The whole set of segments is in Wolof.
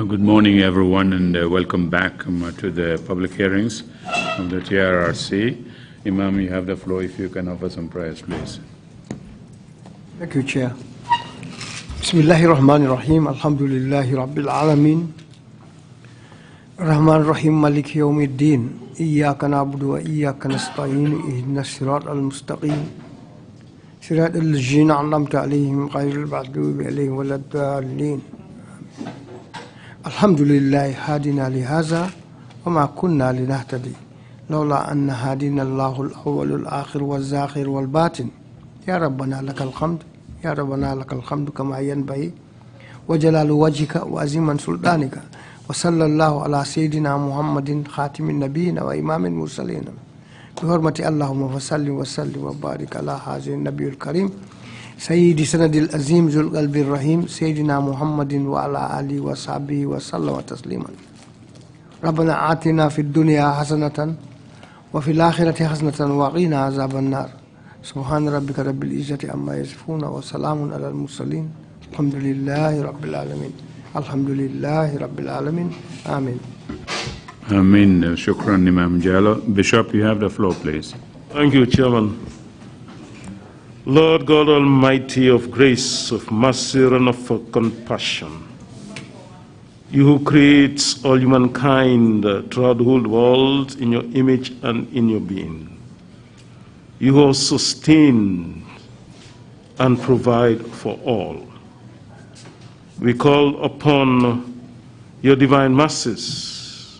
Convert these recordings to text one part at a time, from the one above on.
Good morning, everyone, and welcome back to the public hearings of the TRRC. Imam, you have the floor. If you can offer some prayers, please. Thank you, Chair. Bismillahir Rahmanir Rahim. Alhamdulillahi Rabbil Alamin. Rahman Rahim Malik Yawmiddin. Iyyaka na'budu wa iyyaka nasta'in. Ihdinas siratal mustaqim. Siratal ladzina an'amta 'alaihim ghairil maghdubi 'alaihim waladdallin. Alhamdulillah hadina li hadha wa ma kunna linahtadi lawla an hadina Allahu al-awwal wal-akhir wal-zakhir wal-batin. Ya Rabbana lakal hamd, ya Rabbana lakal hamd kama yanbaghi wa jalalu wajhika wa aziman sultanika. Wa sallallahu ala sayyidina Muhammadin khatimin nabiyina wa imamil mursalin. Bi hurmati Allahumma wa sallim wa barik ala hazin nabiyul karim. سيدي سند الأزيم ذو القلب الرحيم سيدنا محمد وعلى آله وصحبه وسلم تسليما. ربنا آتنا في الدنيا حسنة وفي الآخرة حسنة وقنا عذاب النار. سبحان ربك رب العزة عما يصفون وسلام على المرسلين. الحمد لله رب العالمين. الحمد لله رب العالمين. آمين. Amen. Shukran, Imam Jallo. Bishop, you have the floor, please. Thank you, Chairman. Lord God Almighty, of grace, of mercy, and of compassion, you who creates all humankind throughout the whole world in your image and in your being, you who sustain and provide for all, we call upon your divine mercies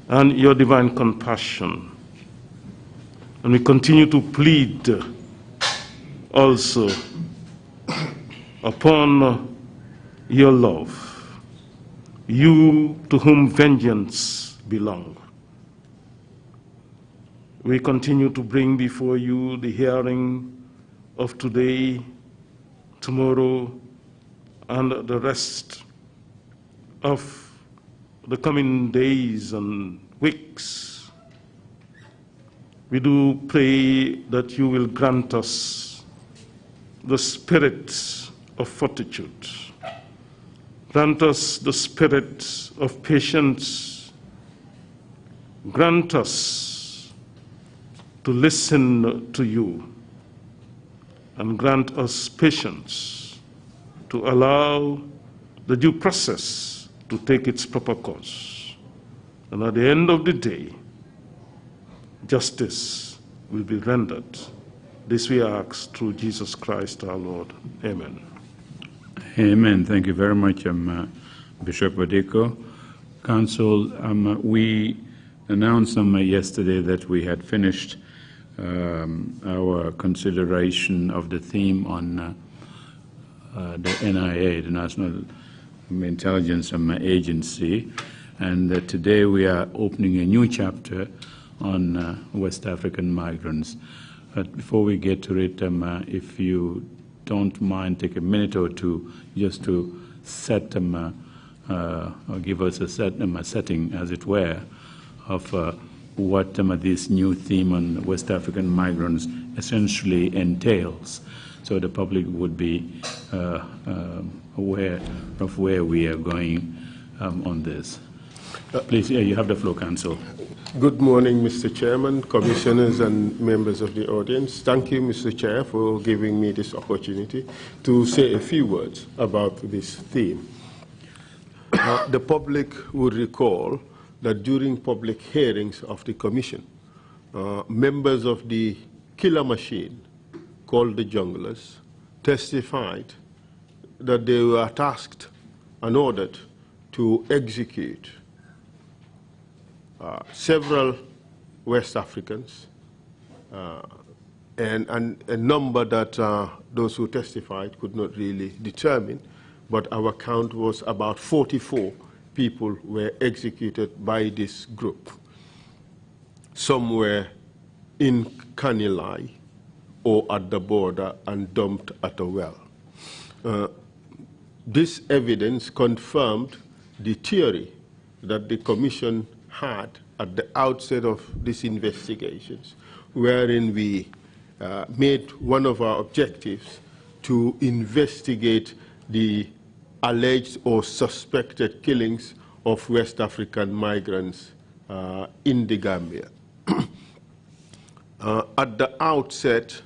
and your divine compassion, and we continue to plead also upon your love, you to whom vengeance belongs. We continue to bring before you the hearing of today, tomorrow, and the rest of the coming days and weeks. We do pray that you will grant us the spirit of fortitude. Grant us the spirit of patience. Grant us to listen to you, and grant us patience to allow the due process to take its proper course. And at the end of the day, justice will be rendered. This we ask through Jesus Christ our Lord. Amen. Amen. Thank you very much, Bishop Wadeko. Council, we announced yesterday that we had finished our consideration of the theme on the NIA, the National Intelligence Agency, and today we are opening a new chapter on West African migrants. But before we get to it, if you don't mind, take a minute or two just to set or give us a setting, as it were, of what this new theme on West African migrants essentially entails, so the public would be aware of where we are going on this. Please, you have the floor, Council. Good morning, Mr. Chairman, commissioners and members of the audience. Thank you, Mr. Chair, for giving me this opportunity to say a few words about this theme. The public would recall that during public hearings of the Commission, members of the killer machine called the Junglers testified that they were tasked and ordered to execute several West Africans, and a number that those who testified could not really determine, but our count was about 44 people were executed by this group. Some were in Kanilai or at the border and dumped at a well. This evidence confirmed the theory that the Commission had at the outset of these investigations, wherein we made one of our objectives to investigate the alleged or suspected killings of West African migrants in the Gambia. At the outset,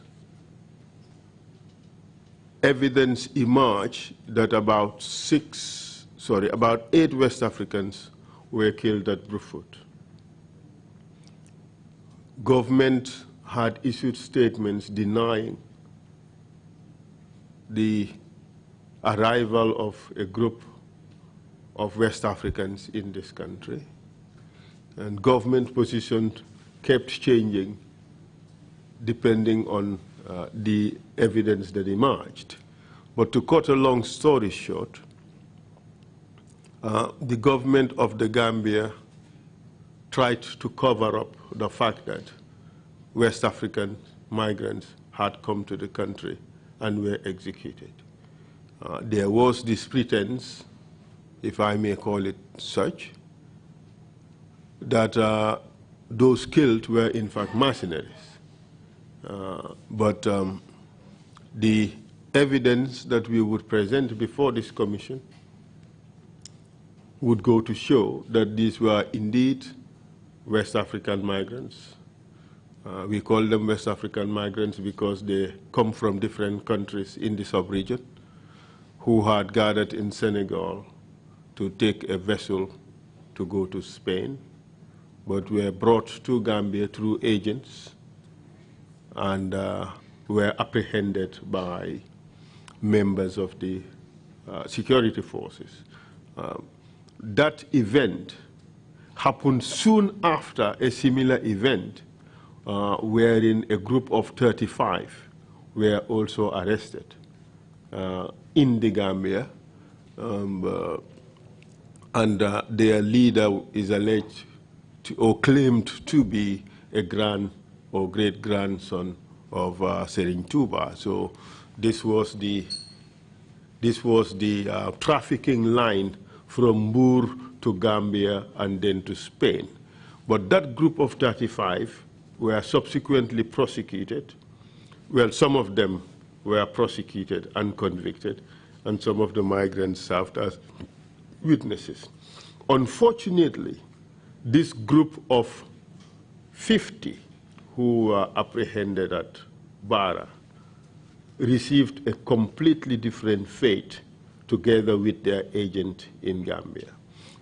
evidence emerged that about 8 West Africans were killed at Brufut. Government had issued statements denying the arrival of a group of West Africans in this country, and government position kept changing depending on the evidence that emerged. But to cut a long story short, the government of the Gambia tried to cover up the fact that West African migrants had come to the country and were executed. There was this pretense, if I may call it such, that those killed were in fact mercenaries. But the evidence that we would present before this commission would go to show that these were indeed West African migrants. We call them West African migrants because they come from different countries in the sub-region who had gathered in Senegal to take a vessel to go to Spain, but were brought to Gambia through agents and were apprehended by members of the security forces. That event happened soon after a similar event wherein a group of 35 were also arrested in the Gambia, and their leader is alleged to, or claimed to be, a grand or great-grandson of Serigne Touba. So this was the trafficking line from Mbour to Gambia and then to Spain. But that group of 35 were subsequently prosecuted. Well, some of them were prosecuted and convicted, and some of the migrants served as witnesses. Unfortunately, this group of 50 who were apprehended at Barra received a completely different fate together with their agent in Gambia.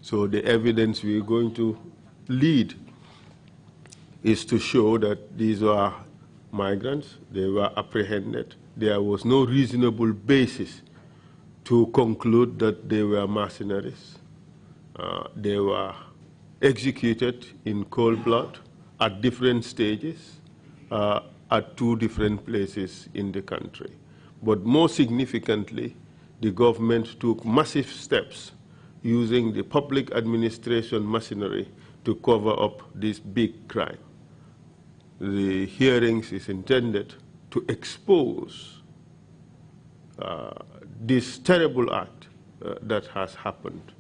So the evidence we're going to lead is to show that these were migrants, they were apprehended. There was no reasonable basis to conclude that they were mercenaries. They were executed in cold blood at different stages at 2 different places in the country. But more significantly, the government took massive steps using the public administration machinery to cover up this big crime. The hearings is intended to expose this terrible act that has happened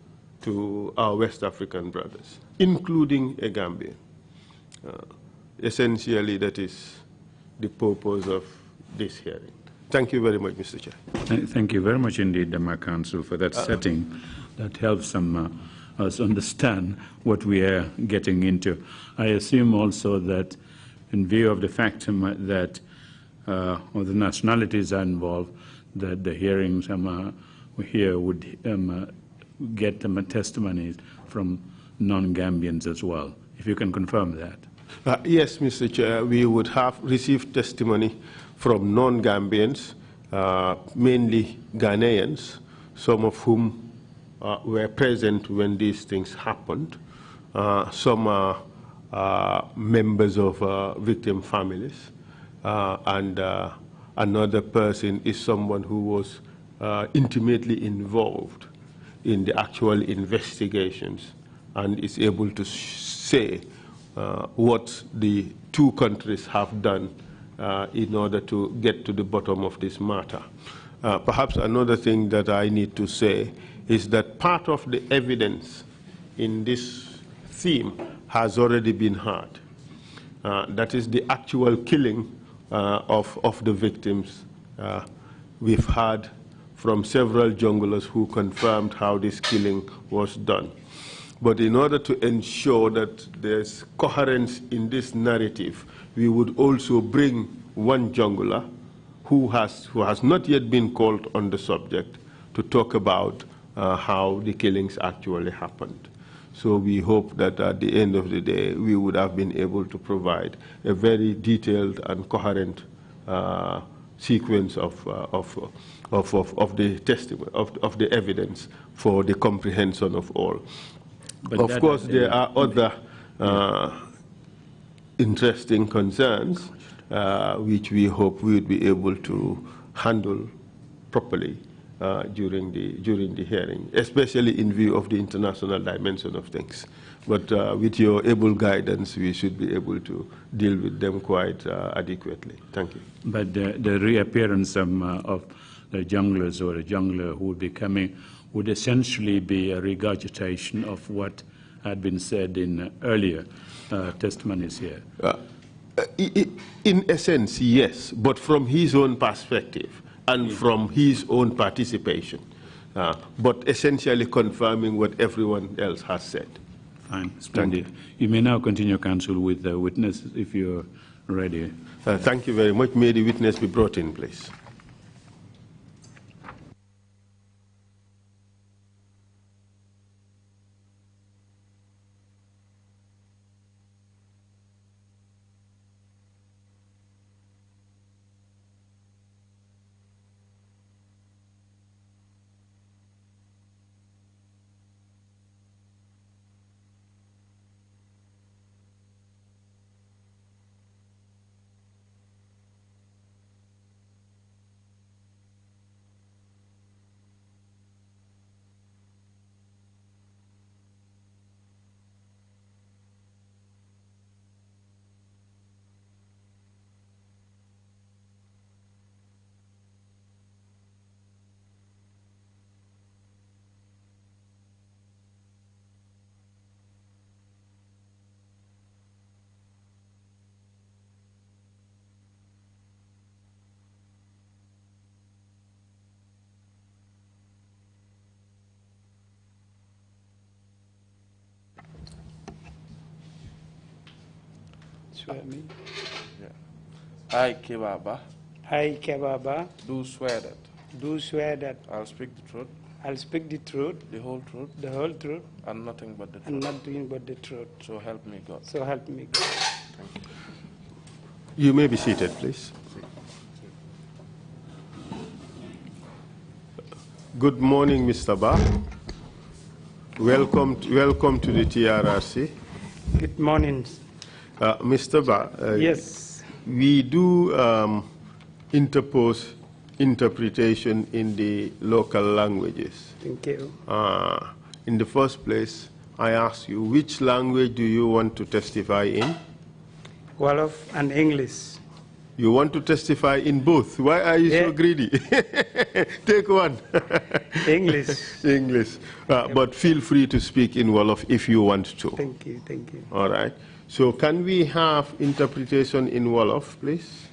to our West African brothers, including a Gambian. Essentially, that is the purpose of this hearing. Thank you very much, Mr. Chair. Thank you very much indeed, my counsel, for that setting that helps us understand what we are getting into. I assume also that in view of the fact that all the nationalities are involved, that the hearings here would get testimonies from non-Gambians as well, if you can confirm that. Yes, Mr. Chair, we would have received testimony from non-Gambians, mainly Ghanaians, some of whom were present when these things happened. Some are members of victim families, and another person is someone who was intimately involved in the actual investigations and is able to say what the 2 countries have done in order to get to the bottom of this matter. Perhaps another thing that I need to say is that part of the evidence in this theme has already been heard. That is the actual killing of the victims. We've heard from several junglers who confirmed how this killing was done. But in order to ensure that there's coherence in this narrative, we would also bring one jungler who has not yet been called on the subject to talk about how the killings actually happened. So we hope that at the end of the day, we would have been able to provide a very detailed and coherent sequence of the testimony, of the evidence for the comprehension of all. But of course, there are other interesting concerns which we hope we would be able to handle properly during the hearing, especially in view of the international dimension of things. But with your able guidance, we should be able to deal with them quite adequately. Thank you. But the reappearance of the junglers or a jungler who would be coming would essentially be a regurgitation of what had been said in earlier testimonies here. In essence, yes, but from his own perspective and from his own participation, but essentially confirming what everyone else has said. Fine, splendid. You may now continue, counsel, with the witness if you're ready. Thank you very much. May the witness be brought in, please. Swear me. Yeah. I, Kebba Bah, I, Kebba Bah, do swear that do swear that I'll speak the truth, I'll speak the truth, the whole truth, the whole truth, and nothing but the truth. and nothing but the truth. So help me God. So help me God. Thank you. You may be seated, please. Good morning, Mr. Bah. Welcome to the TRRC. Good morning. Mr. Bah, Yes. we do interpose interpretation in the local languages. Thank you. In the first place, I ask you, which language do you want to testify in? Wolof and English. You want to testify in both. Why are you so greedy? Take one. English. English. But feel free to speak in Wolof if you want to. Thank you, thank you. All right. So can we have interpretation in Wolof, please?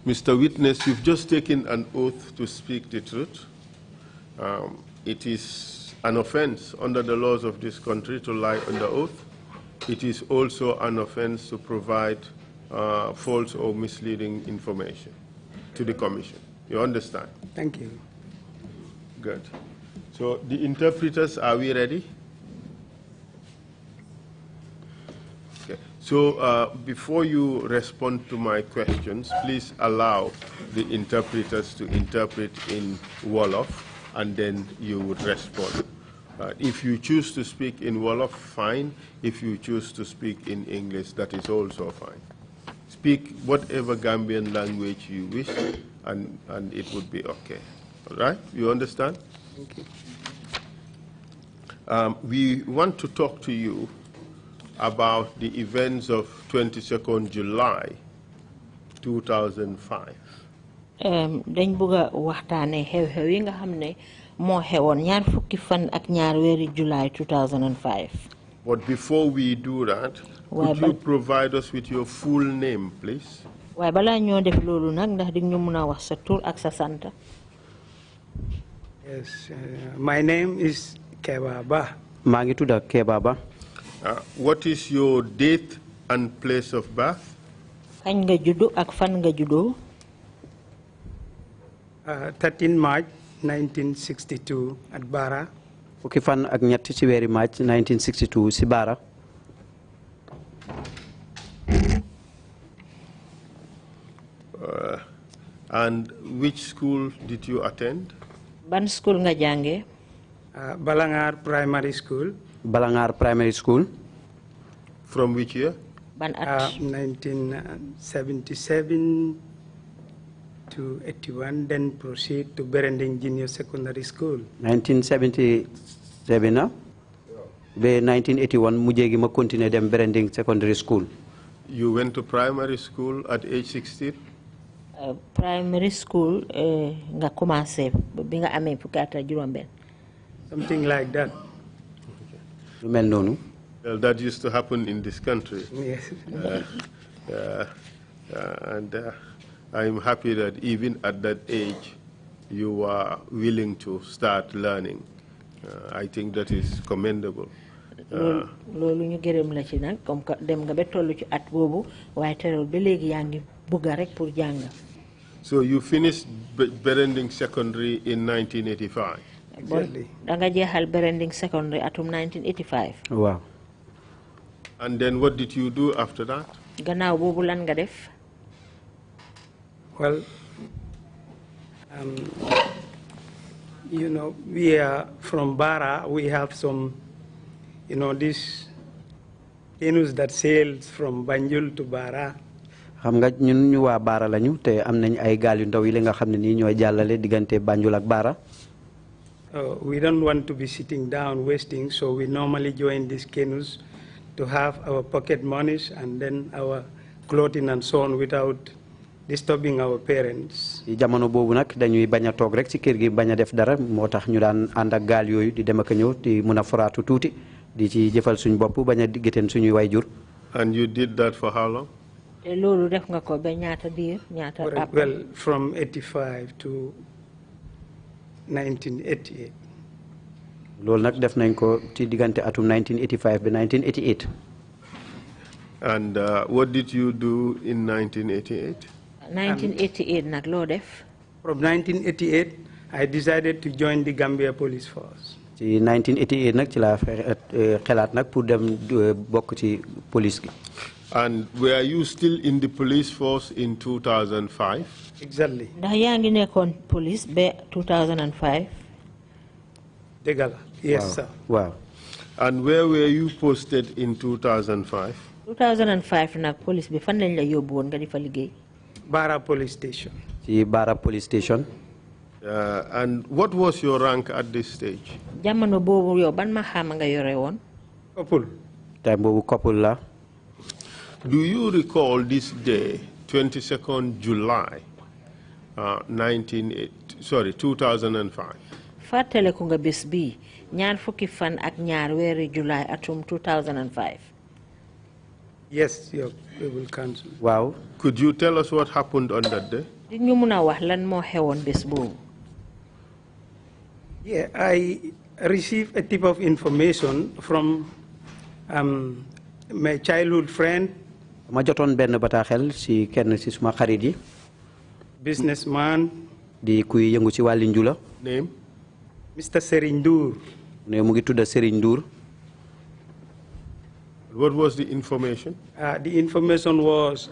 Mr. Witness, you've just taken an oath to speak the truth. It is an offense under the laws of this country to lie under oath. It is also an offense to provide false or misleading information to the Commission. You understand? Thank you. Good. So the interpreters, are we ready? Okay. So before you respond to my questions, please allow the interpreters to interpret in Wolof, and then you would respond. If you choose to speak in Wolof, fine. If you choose to speak in English, that is also fine. Speak whatever Gambian language you wish, and it would be okay. All right? You understand? Thank you. We want to talk to you about the events of 22nd July 2005. dañ bëgg waxtaane xew-xew yi nga xam ne moo xewoon ñaar fukki fan ak ñaar weeri July 2005. But before we do that, could you provide us with your full name, please? waaye balaa ñoo def loolu nag ndax di ñu mën a wax sa tur ak sa sant. Yes, my name is Kebba Bah. maa ngi tudda Kebba Bah. What is your date and place of birth? kañ nga juddu ak fan nga juddoo. 13 March 1962 at Bara. fukki fan ak ñett ci weeri March 1962 si Bara. And which school did you attend? ban school nga jàngee. Balangar Primary School. Balangar Primary School. From which year? ban at. 1977 to 81, then proceed to Berending Junior Secondary School. 1977 na be 1981 mujjee gi ma continuer dem Berending Secondary School. You went to primary school at age 16? primary school nga commencé bi nga amee fukki at ak juróom-benn. Something like that. lu mel noonu. Well, that used to happen in this country. Yes. And I'm happy that even at that age, you are willing to start learning. I think that is commendable. loolu ñu gërëm la ci nag comme que dem nga ba tollu ci at boobu waaye terewul ba léegi yaa ngi bugga rek pour jàng. So you finished Berending Secondary in 1985? Exactly. da nga jeexal Berending Secondary atum 1985. waaw. And then what did you do after that? gannaaw boobu lan nga def. Well, you know, we are from Bara. We have some, you know, these canoes that sails from Banjul to Bara. xam nga ñun ñu waa Bara lañu te am nañ ay gaal yu ndaw yi nga xam ne nii ñooy jàllale diggante Banjul ak Bara. We don't want to be sitting down wasting, so we normally join these canoes to have our pocket monies and then our clothing and so on without disturbing our parents. jamono boobu nag dañuy bañ a toog rek ci kër gi bañ a def dara moo tax ñu daan ànd ak gaal yooyu di dem ak ñëw di mun a foraatu tuuti di ci jëfal suñ bopp bañ a géteen suñuy wayjur. And you did that for how long? te loolu def nga ko ba ñaata diir ñaata at. Well, from 85 to 1988. loolu nag def nañ ko ci diggante atum 1985 ba 1988. And what did you do in 1988? 1988 nag loo def. From 1988, I decided to join the Gambia Police Force. ci 1988 nag ci laa xelaat nag pour dem bokk ci police gi. And were you still in the police force in 2005? Exactly. ndax yaa ngi nekkoon police ba 2005. Degala. Yes, sir. Wow. And where were you posted in 2005? 2005 nag police bi fan lañ la yóbbu woon nga di fa liggéey. Bara Police Station. ci Bara Police Station. And what was your rank at this stage? jamono boobu yow ban ma xaama nga yore woon. Couple. time boobu couple la. Do you recall this day, 22nd July, 2005? fàttaleku nga bés bi ñaar fukki fan ak ñaar weeri July atum 2005. Yes, we will cancel. Wow. Could you tell us what happened on that day? di ñu mun a wax lan moo xewoon bés boobu. Yeah, I received a tip of information from my childhood friend. ma jotoon benn bataaxel ci kenn ci suma xarit yi. Businessman. di kuy yëngu ci wàlli njula. Name? Mr. Serigne Ndour. ne mu ngi tudda Serigne Ndour. What was the information? The information was...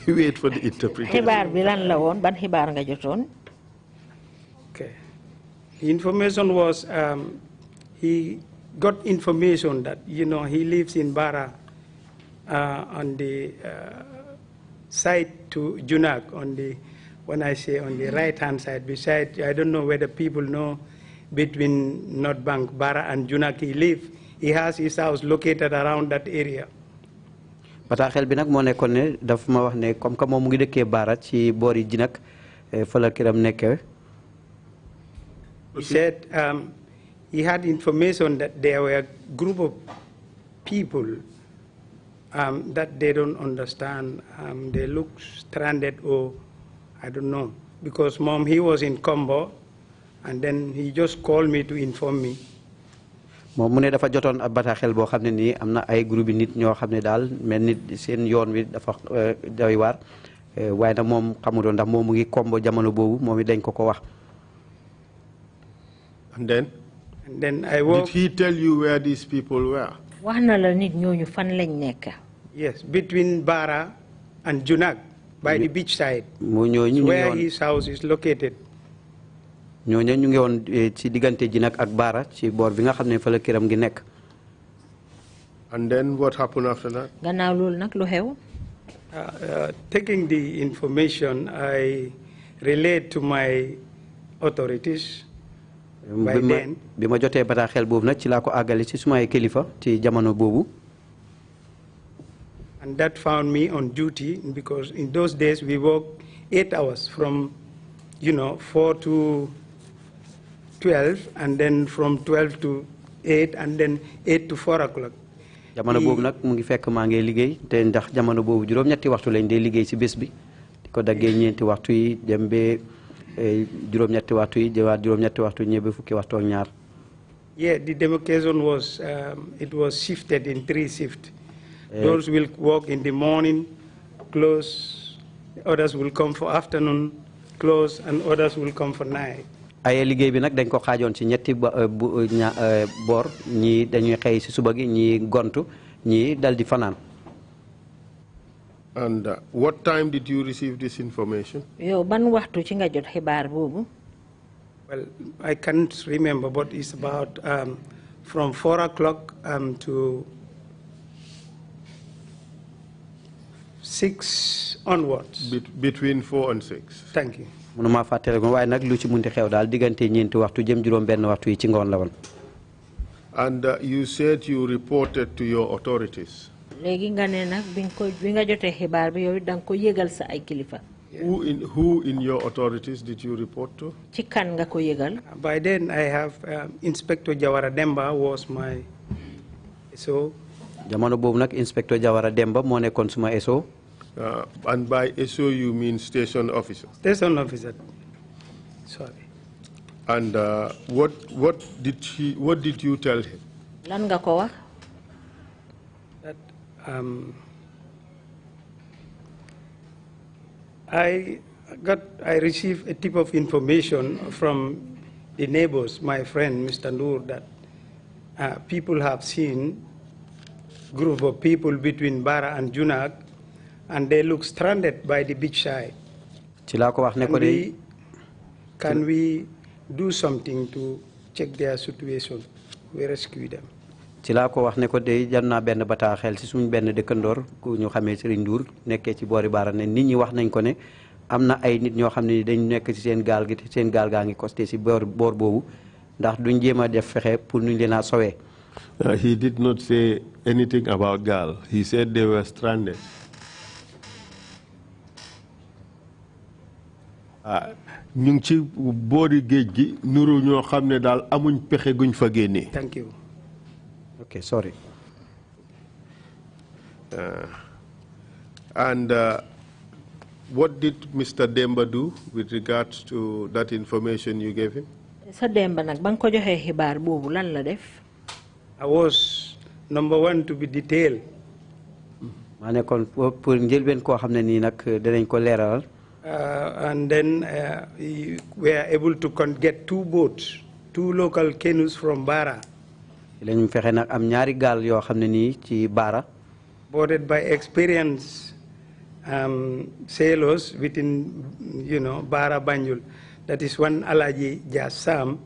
we wait for the interpretation. xibaar bi lan la woon ban xibaar nga jotoon. Okay. The information was he got information that, you know, he lives in Bara on the side to Junak, on the, when I say on the right-hand side, beside, I don't know whether people know, between North Bank, Bara and Junak he lives. He has his house located around that area. bataaxel bi nag moo nekkoon ne daf ma wax ne comme que moom mu ngi dëkkee Bara ci boori Jinak fa la këram nekkee. He said he had information that there were a group of people that they don't understand. They look stranded or I don't know. Because Mom, he was in Combo, and then he just called me to inform me. moom mu ne dafa jotoon ab bataaxel boo xam ne nii am na ay groupe yi nit ñoo xam ne daal mel ni seen yoon wi dafa doy waar waaye nag moom xamutoon ndax moom mu ngi kombo jamono boobu moom it dañ ko ko wax. And then I woke. Did he tell you where these people were? wax na la nit ñooñu fan lañ nekk. Yes, between Bara and Junag, by the beach side, mu ñooñu where his house is located. ñooñu ñu ngi woon ci diggante ji nag ak Baara ci boor bi nga xam ne fa la këram gi nekk. And then what happened after that? gannaaw loolu nag lu xew. Taking the information, I relayed to my authorities. By then, bi ma jotee bataaxel boobu nag ci laa ko àggale ci sumay kilifa ci jamono boobu. And that found me on duty because in those days we worked 8 hours from, 4 to 12, and then from 12 to 8, and then 8 to 4 o'clock. jamono boobu nag mu ngi fekk maa ngi liggéey te ndax jamono boobu juróom-ñetti waxtu lañ dee liggéey ci bés bi di ko daggee ñeenti waxtu yi dem ba juróom-ñetti waxtu yi jëwaat juróom-ñetti waxtu ñebe fukki waxtu ak ñaar. Yeah, the demarcation was it was shifted in 3 shifts. Those will work in the morning, close. Others will come for afternoon, close, and others will come for night. ay liggéey bi nag dañ ko xaajoon ci ñetti boor ñii dañuy xëy ci suba gi ñii gontu ñii dal di fanaan. And what time did you receive this information? yow ban waxtu ci nga jot xibaar boobu. Well, I can't remember, but it's about from 4 o'clock to 6 onwards. Between 4 and 6. Thank you. mënuma fàttale ko waaye nag lu ci munti xew daal diggante ñeenti waxtu jëm juróom benn waxtu yi ci ngoon la woon. And you said you reported to your authorities. léegi nga ne nag bi nga jotee xibaar bi yow da nga ko yëgal sa ay kilifa. Who in your authorities did you report to? ci kan nga ko yëgal. By then I have Inspector Jawara Demba was my SO. jamono boobu nag Inspector Jawara Demba moo nekkoon suma SO. And by SO you mean station officer? Station officer. Sorry. And what did you tell him? lan nga ko wax. That I received a tip of information from the neighbors, my friend Mr. Noor, that people have seen group of people between Bara and Junag, and they look stranded by the beach side. ci laa ko wax ne ko de. Can we do something to check their situation? We rescue them. ci laa ko wax ne ko de jar naa benn bataaxel ci suñ benn dëkkandoor ku ñu xamee Serigne Ndour nekkee ci boori Baara ne nit ñi wax nañ ko ne am na ay nit ñoo xam ne dañ nekk ci seen gaal gi seen gaal gaa ngi costé ci boor boobu ndax duñ jéem a def fexe pour nuñ leen a sowee. He did not say anything about gaal. He said they were stranded. ñu ngi ci boori géej gi nuru ñoo xam ne daal amuñ pexe guñ fa génnee. Thank you. Okay, sorry. And what did Mr. Demba do with regards to that information you gave him? sa Demba nag ba nga ko joxee xibaar boobu lan la def. I was number one to be detailed. maa nekkoon pour njëlbeen koo xam ne nii nag dinañ ko leeralal. And then we were able to get 2 boats, 2 local canoes from Bara. lañu fexe nag am ñaari gaal yoo xam ne nii ci Baara. Boarded by experienced sailors within, Bara Banjul. That is one Alaji Jassam.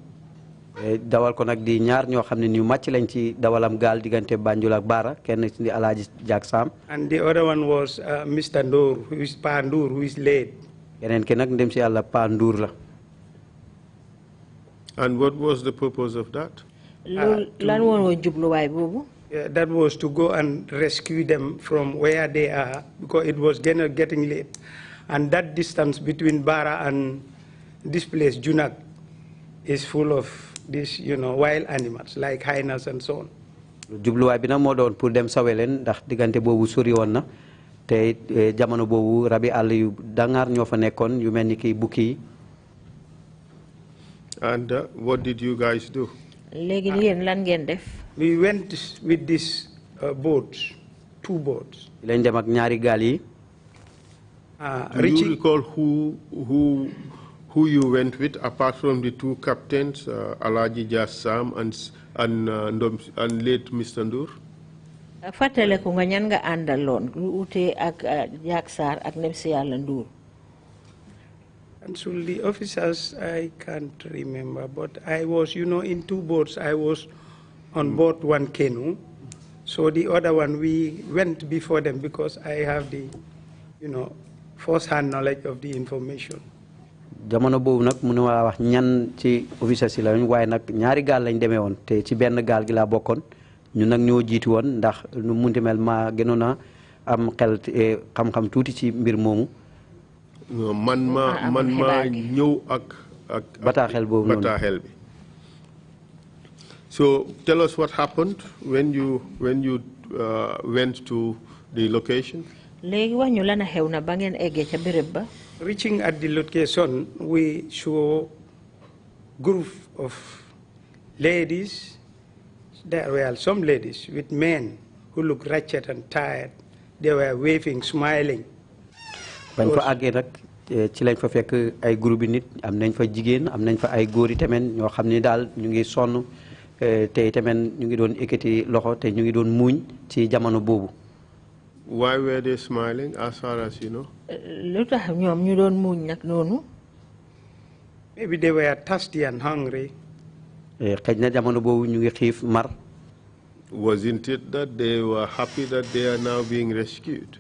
dawal ko nag di ñaar ñoo xam ne ñu màcc lañ ci dawalam gaal diggante Banjul ak Baara kenn ci di Alaaji Jassam. And the other one was Mr. Ndour, who is Pa Ndour, who is late. keneen ki nag ndem si yàlla Pa Ndour la. And what was the purpose of that? lan woon jubluwaay boobu. That was to go and rescue them from where they are, because it was getting late. And that distance between Bara and this place, Junag, is full of these, wild animals, like hyenas and so on. jubluwaay bi nag moo doon pour dem sawe leen ndax diggante boobu sori woon na te jamono boobu rabi àll yu dangaar ñoo fa nekkoon yu mel ni ki bukki yi. And what did you guys do? léegi yéen lan ngeen def. We went with these boats, 2 boats. lañ dem ak ñaari gaal yi. Do you recall who you went with apart from the 2 captains, Alaji Jassam and late Mr. Ndour? fàttaleku nga ñan nga àndaloon lu utee ak Jack Sarr ak nem si Yàlla Ndour. And so the officers, I can't remember, but I was, in 2 boats. I was on board 1 canoe. So the other one, we went before them because I have the, first-hand knowledge of the information. jamono boobu nag mënu ma wax ñan ci officers yi lañ waaye nag ñaari gaal lañ demee woon te ci benn gaal gi laa bokkoon ñun nag ñoo jiitu woon ndax nu munti mel maa gënoon a am xel xam-xam tuuti ci mbir moomu. man ma ñëw ak bataaxel boobu noonu bataaxel bi. So tell us what happened when you went to the location. léegi wax ñu lan a xew na ba ngeen eggee ca béréb ba. Reaching at the location, we saw group of ladies. There were some ladies with men who looked wretched and tired. They were waving, smiling. bañ fa àggee nag ci lañ fa fekk ay groupe bi nit am nañ fa jigéen am nañ fa ay góor yi tamit ñoo xam ni daal ñu ngi sonn te tamit ñu ngi doon ekkati loxo te ñu ngi doon muuñ ci jamono boobu. Why were they smiling, as far as you know? lu tax ñoom ñu doon muuñ nag noonu. Maybe they were thirsty and hungry. xëj na jamono boobu ñu ngi xiif mar. Wasn't it that they were happy that they are now being rescued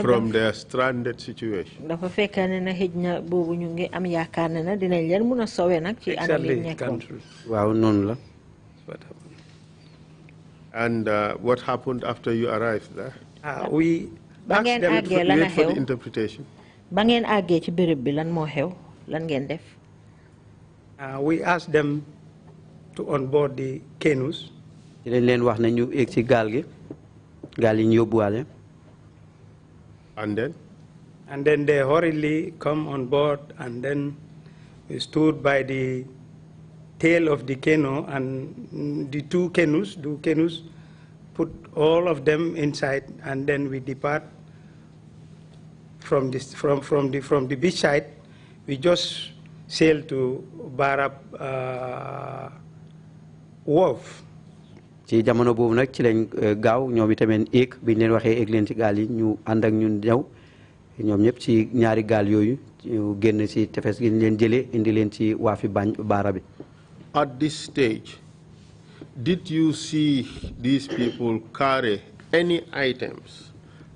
from their stranded situation? dafa fekk ne na xëj na boobu ñu ngi am yaakaar ne na dinañ leen mun a sowe nag ci anam yi nekkoon. waaw noonu la. And what happened after you arrived there? We ba ngeen àggee lan a for the xew interpretation. ba ngeen àggee ci béréb bi lan moo xew lan ngeen def. We asked them to onboard the canoes. dañ leen wax ne ñu egg ci gaal gi gaal yi ñu yóbbuwaale. And then? And then they hurriedly come on board, and then we stood by the tail of the canoe, and the two canoes, put all of them inside, and then we depart from this from the beach side. We just sailed to Barab Wharf. ci jamono boobu nag ci lañ gaaw ñoom itamit éeg biñ leen waxee éeg leen ci gaal yi ñu ànd ak ñun ñëw ñoom ñëpp ci ñaari gaal yooyu ñu génn ci tefes gi ñu leen jëlee indi leen ci waafi baara bi. At this stage, did you see these people carry any items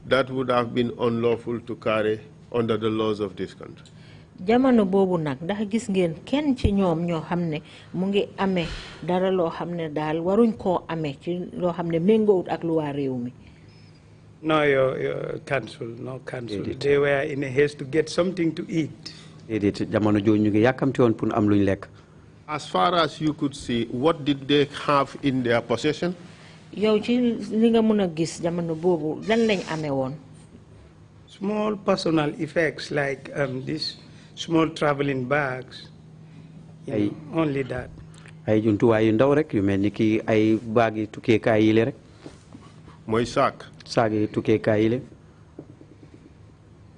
that would have been unlawful to carry under the laws of this country? jamono boobu nag ndax gis ngeen kenn ci ñoom ñoo xam ne mu ngi amee dara loo xam ne daal waruñ koo amee ci loo xam ne méngoowut ak lu waa réew mi. No, your council, no council. They were in a haste to get something to eat. déedéet jamono jooju ñu ngi yàkkamti woon pour am luñ lekk. As far as you could see, what did they have in their possession? yow ci li nga mën a gis jamono boobu lan lañ amee woon. Small personal effects like this. Small traveling bags, only that. ay jumtuwaay yu ndaw rek yu mel ni ki ay baag yi tukkeekaay yi le rek. mooy saak yi tukkeekaay yi le.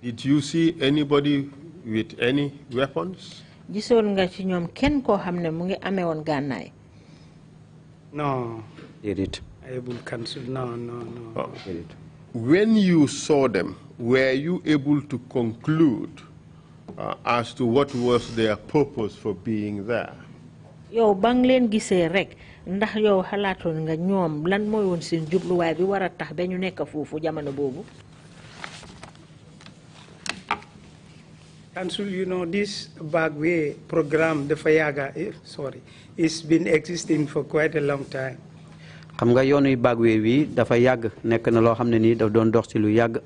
Did you see anybody with any weapons? gisoon nga ci ñoom kenn koo xam ne mu ngi amee woon gànnaay. No. déedéet. I will cancel. No. Oh. When you saw them, were you able to conclude as to what was their purpose for being there? yow bang leen gisee rek ndax yow xalaatoon nga ñoom lan mooy woon seen jubluwaay bi war a tax ba ñu nekk foofu jamono boobu. Council, this bagway program, the Fayaga, it's been existing for quite a long time. xam nga yoonu bagway wi dafa yàgg nekk na loo xam ne nii daf doon dox ci lu yàgg.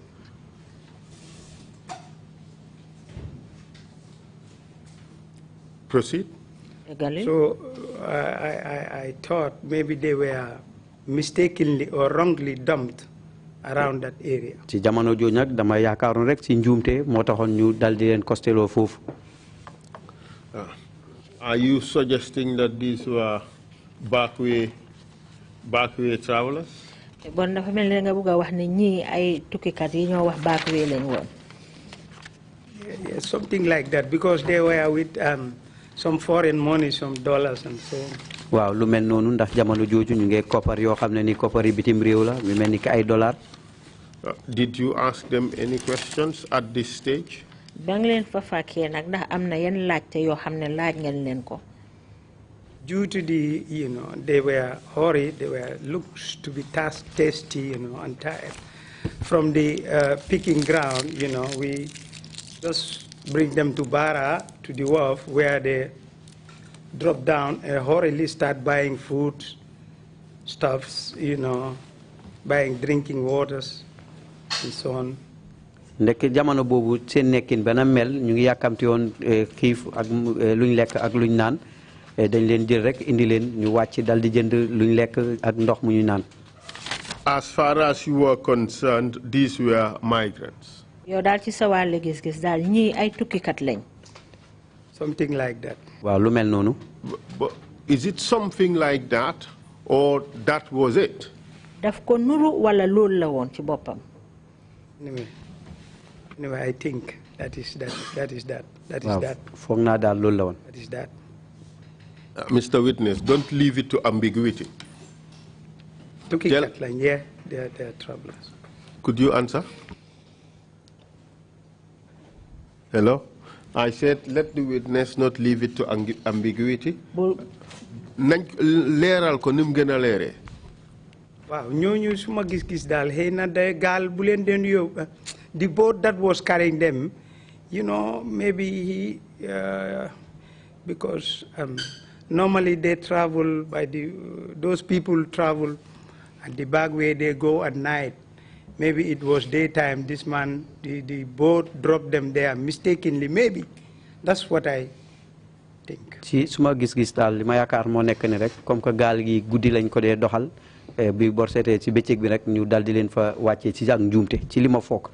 Proceed. So I thought maybe they were mistakenly or wrongly dumped around that area. ci jamono jooju nag dama yaakaaroon rek ci njuumte moo taxoon ñu dal di leen kosteloo foofu. Are you suggesting that these were backway travelers? Bon dafa mel ni nga bëgg a wax ne ñii ay tukkikat yi ñoo wax backway lañ woon. Yeah, something like that, because they were with some foreign money, some dollars and so on. waaw lu mel noonu ndax jamono jooju ñu ngi koppar yoo xam ne ni koppar yi bitim réew la lu mel ni ki ay dollar. Did you ask them any questions at this stage? ba nga leen fa fekkee nag ndax am na yenn laajte yoo xam ne laaj ngeen leen ko. Due to the, they were hurried, they were looked to be tasty, and tired. From the picking ground, we just bring them to Bara, to the wharf, where they drop down and hurriedly start buying food, stuffs, buying drinking waters, and so on. Ndek jamono boobu seen nekkin bana mel ñu ngi yàkkamti woon xiif ak luñ lekk ak luñ naan dañ leen jël rek indi leen ñu wàcc dal di jënd luñ lekk ak ndox mu ñu naan. As far as you were concerned, these were migrants. yow daal ci sa wàll gis-gis daal ñii ay tukkikat lañ. Something like that. waaw lu mel noonu. But is it something like that, or that was it? daf ko nuru wala loolu la woon ci boppam. Anyway, I think that is that. foog naa daal loolu la woon. That is that. Mr. Witness, don't leave it to ambiguity. Yeah, they are travelers. Could you answer? Hello? I said, let the witness not leave it to ambiguity. Leeral ko nim gëna leeré. Wow, ñooñu suma gis-gis daal xëy na day gaal bu leen den yóbbu. The boat that was carrying them, maybe he, because normally they travel by those people travel at the back way they go at night. Maybe it was daytime, this man, the boat dropped them there mistakenly, maybe. That's what I think. ci suma gis-gis daal li ma yaakaar moo nekk ni rek comme que gaal gi guddi lañ ko dee doxal bi bor seetee ci bëccëg bi rek ñu dal di leen fa wàccee ci ak njuumte ci li ma foog.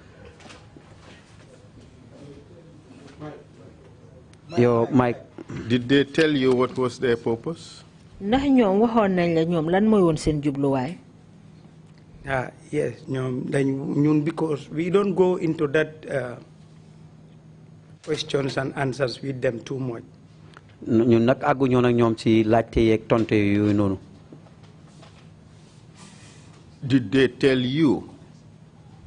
Yo, Mike. Did they tell you what was their purpose? ndax ñoom waxoon nañ la ñoom lan mooy woon seen jubluwaay. Yes, ñun because we don't go into that questions and answers with them too much. ñun nag àgguñoo nag ñoom ci laajte yeeg tonte yooyu noonu. Did they tell you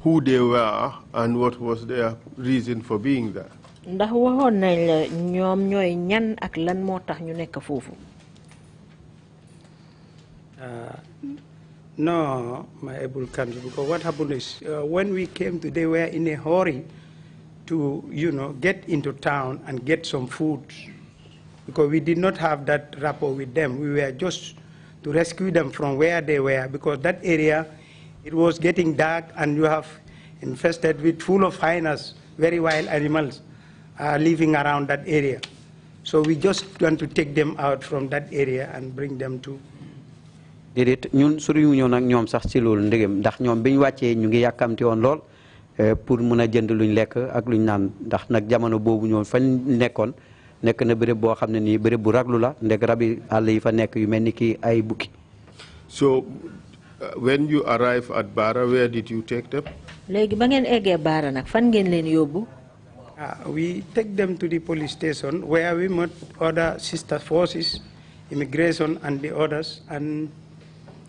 who they were and what was their reason for being there? ndax waxoon nañ la ñoom ñooy ñan ak lan moo tax ñu nekk foofu. No, my able country, because what happened is when we came to, they were in a hurry to, get into town and get some food, because we did not have that rapport with them. We were just to rescue them from where they were, because that area, it was getting dark and you have infested with full of hyenas, very wild animals living around that area. So we just want to take them out from that area and bring them to. déedéet ñun soriwuñoo nag ñoom sax ci loolu ndegem ndax ñoom bi ñu wàccee ñu ngi yàkkamti woon lool pour mun a jënd luñ lekk ak luñ naan ndax nag jamono boobu ñoom fañ nekkoon nekk na béréb boo xam ne nii béréb bu raglu la ndeg rabi àll yi fa nekk yu mel ni ki ay bukki. So when you arrive at Bara, where did you take them? léegi ba ngeen eggee Bara nag fan ngeen leen yóbbu. We take them to the police station where we met other sister forces, immigration and the others, and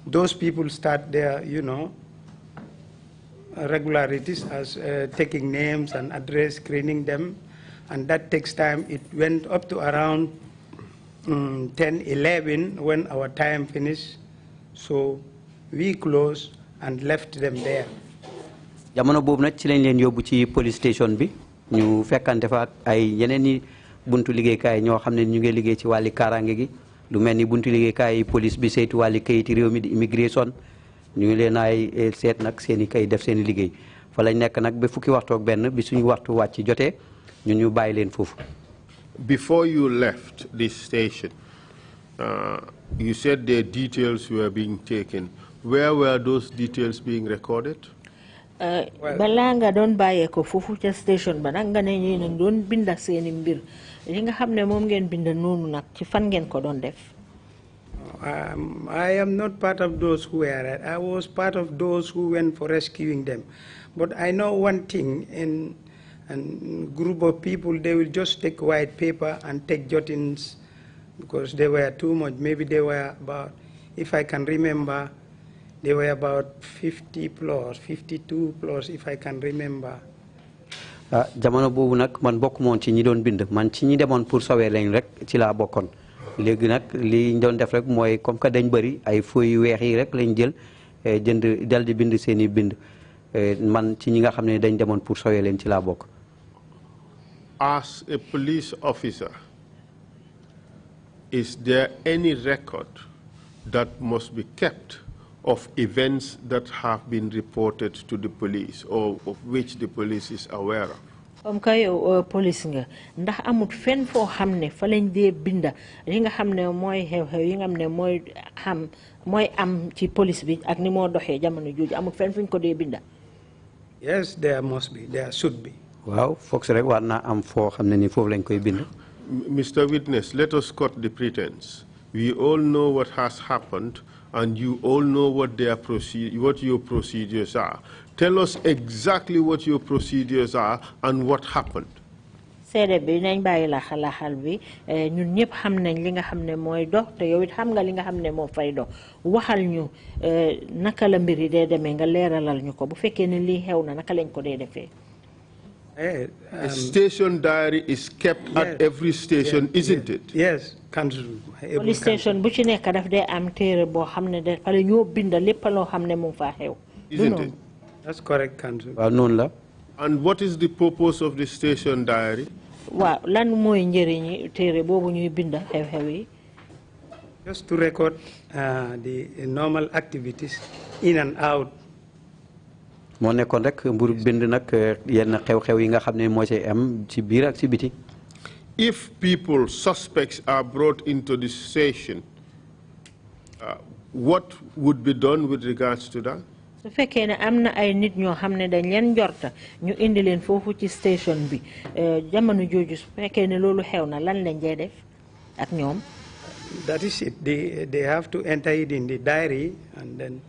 those people start their, regularities as taking names and address, screening them, and that takes time. It went up to around 10, 11 when our time finished, so we closed and left them there. jamono boobu nag ci lañ leen yóbbu ci police station bi ñu fekkante fa ay yeneen i buntu liggéeykaay ñoo xam ne ñu ngi liggéey ci wàlli kaaraange gi lu mel ni buntu liggéeykaay police bi saytu wàlli kayiti réew mi di immigration ñu ngi leen ay seet nag seen i kay def seen i liggéey fa lañ nekk nag ba fukki waxtu ak benn bi suñu waxtu wàcc jotee ñun ñu bàyyi leen foofu. Before you left this station, you said their details were being taken. Where were those details being recorded? Balanga don baye ko fofu ca station ba nak nga ne ñi nak doon binda seeni mbir li nga xamne mom ngeen bind nonu nak ci fan ngeen ko doon def. I am not part of those who were. I was part of those who went for rescuing them. But I know one thing, in a group of people, they will just take white paper and take jottings because they were too much. Maybe they were about, if I can remember, they were about 50 plus, 52 plus, if I can remember. Jamono bobu nak man bokku mon ci ñi doon bind man ci ñi demoon pour sauver leen rek ci la bokkon. Léegi nag li ñu doon def rek mooy comme que dañ bëri ay feuilles weex yi rek lañ jël jënd dal di bind seen i bind man ci ñi nga xam ne dañ demoon pour sowe leen ci laa bokk. As a police officer, is there any record that must be kept of events that have been reported to the police or of which the police is aware of? Comme que yow police nga ndax amut fenn foo xam ne fa lañ dee binda li nga xam ne mooy xew-xew yi nga xam ne mooy am ci police bi ak ni moo doxee jamono jooju amut fenn fuñ ko dee binda. Yes, there must be, there should be. Waaw foog si rek war naa am foo xam ne ni foofu lañ koy bind. Mr. Witness, let us cut the pretense. We all know what has happened, and you all know what your procedures are. Tell us exactly what your procedures are and what happened. Seede bi nañ bàyyi la xalaxal bi ñun ñëpp xam nañ li nga xam ne mooy dox te yow it xam nga li nga xam ne moo fay dox waxal ñu naka la mbir yi dee demee nga leeralal ñu ko bu fekkee ne lii xew na naka lañ ko dee defee. A station diary is kept at every station, isn't it? Yes, council. Police station bu ci nekk daf dee am téere boo xam ne dafa la ñoo binda lépp loo xam ne mu ngi faa xew. Isn't it? That's correct, council. Waaw noonu la. And what is the purpose of the station diary? Waaw lan mooy njëriñi téere boobu ñuy binda xew-xew yi. Just to record the normal activities in and out. moo nekkoon rek mbur bind nag yenn xew-xew yi nga xam ne moo ci am ci biir ak ci biti. If people, suspects, are brought into the station, what would be done with regards to that? su fekkee ne am na ay nit ñoo xam ne dañ leen njorta ñu indi leen foofu ci station bi jamono jooju su fekkee ne loolu xew na lan lañ dee def ak ñoom. That is it. They have to enter it in the diary and then.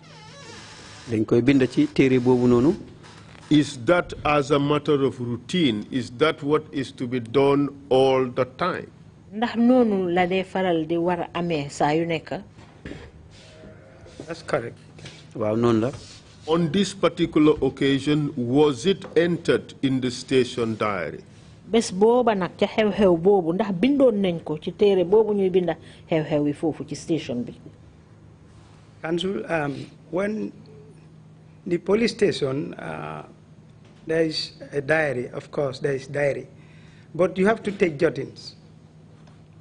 dañ koy bind ci téere boobu noonu. Is that as a matter of routine? Is that what is to be done all the time? ndax noonu la dee faral di war a amee saa yu nekk. That's correct. waaw noonu la. On this particular occasion, was it entered in the station diary? bés booba nag ca xew-xew boobu ndax bindoon nañ ko ci téere boobu ñuy binda xew-xew yi foofu ci station bi. Council, when the police station, there is a diary, of course, there is diary. But you have to take jottings.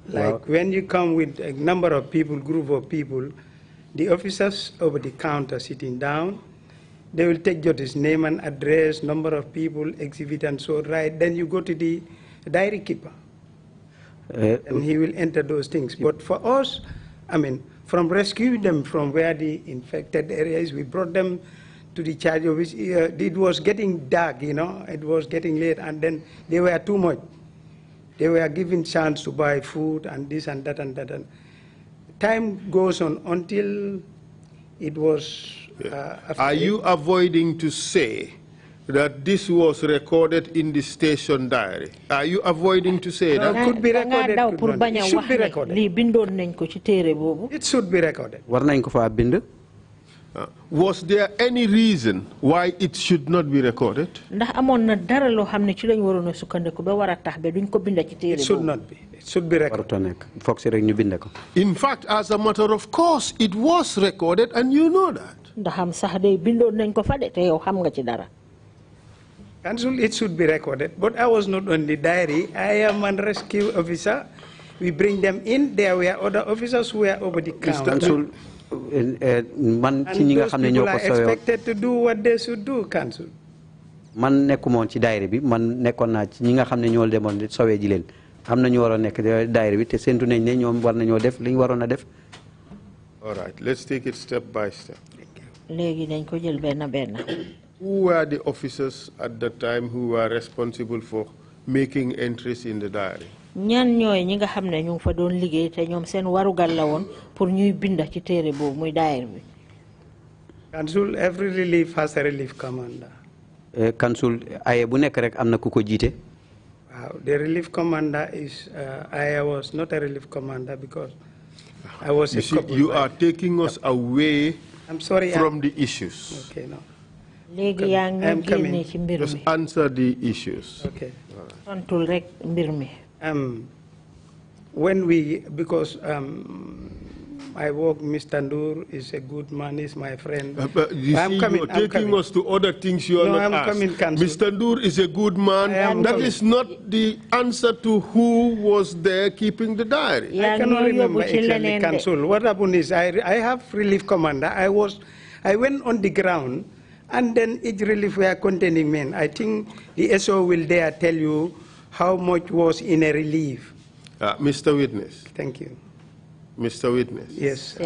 Like when you come with a number of people, group of people, the officers over the counter sitting down, they will take jottings, name and address, number of people, exhibit and so right. Then you go to the diary keeper. And he will enter those things. But for us, I mean, from rescuing them from where the infected area is, we brought them to the charge of which it was getting dark, you know, it was getting late, and then they were too much. They were given chance to buy food and this and that and that. And time goes on until it was. Are you avoiding to say that this was recorded in the station diary? Are you avoiding to say that? Could be recorded. It should be recorded. It should be recorded. Was there any reason why it should not be recorded? It should not be. It should be recorded. In fact, as a matter of course, it was recorded and you know that. Council, it should be recorded, but I was not on the diary. I am a rescue officer. We bring them in. There were other officers who were over the counter. And those people are expected to do what they should do, Council. Man nekkumoon ci daayira bi man nekkoon naa ci ñi nga xam ne ñoo demoon di sowee ji leen am na ñu waroon nekk daayira bi te séntu nañ ne ñoom war nañoo def li ñu waroon a def. All right, let's take it step by step. léegi dañ ko jël benn benn. Who were the officers at that time who were responsible for making entries in the diary? ñan ñooy ñi nga xam ne ñu ngi fa doon liggéey te ñoom seen warugal la woon pour ñuy binda ci téere boobu muy daayir bi. Council, every relief has a relief commander. Council aye bu nekk rek am na ku ko jiite. The relief commander is, I was not a relief commander because I was a couple. You are taking us away I'm sorry, from the issues. Okay, no. I'm coming. Just answer the issues. Okay. When we, because I work, Mr. Ndur is a good man, is my friend. But you see, you're taking us to other things you are not asked. Mr. Ndur is a good man. That is not the answer to who was there keeping the diary. I cannot remember exactly, Council. What happened is I have relief commander. I went on the ground, and then each relief were containing men. I think the SO will there tell you how much was in a relief. Mr. Witness. Thank you. Mr. Witness. Yes.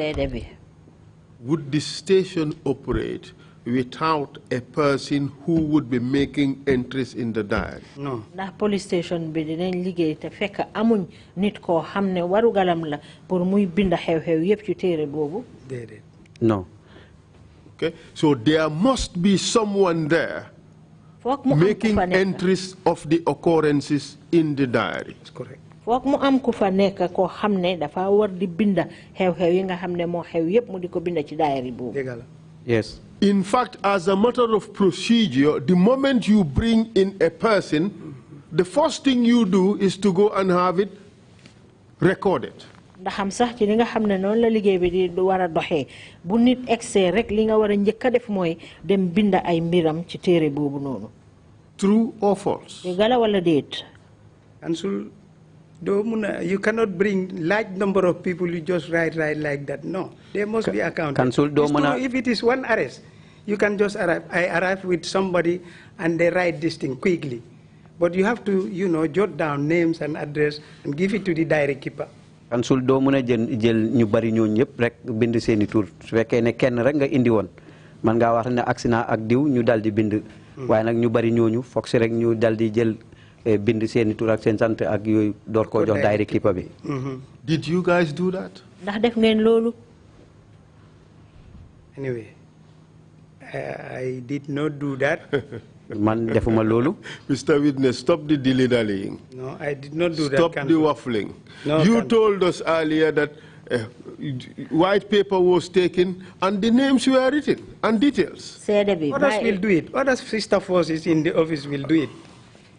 Would the station operate without a person who would be making entries in the diary? No. The police station bi dinañ liggéey te fekk amuñ nit ko xamne waru galam la pour muy binda xew-xew yépp ci téré bobu. No. Okay, so there must be someone there making entries of the occurrences in the diary. That's correct. Fok mu am ku fa nek ko xamne dafa war di binda xew-xew yi nga xamne mo xew yépp mu di ko binda ci diary bobu. Yes. In fact, as a matter of procedure, the moment you bring in a person, the first thing you do is to go and have it recorded. Ndax xam sax ci li nga xamne non la liggéey bi di wara doxé bu nit excès rek li nga wara ñëk def moy dem binda ay mbiram ci téré bobu nonu. True or false? Dégala wala déet. Council, you cannot bring large number of people you just write like that. No, they must be accounted. Council, if it is one arrest, you can just arrive. I arrive with somebody and they write this thing quickly. But you have to, jot down names and address and give it to the diary keeper. Council do mëna jël ñu bari ñoo ñëpp rek bind seeni tour su fekkee ne kenn rek nga indi woon man nga wax ne accident ak diw ñu daldi bind waaye nag ñu bari ñooñu foog si rek ñu daldi jël bind seeni tour ak seen sant ak yooyu door koo jox diary keeper bi. Did you guys do that? Ndax def ngeen loolu? Anyway, I did not do that. Man defuma loolu. Mr. Witness, stop the dilly-dallying. No, I did not do that. Stop the waffling. No, you told us earlier that white paper was taken and the names were written and details. Others will do it. Other sister forces in the office will do it.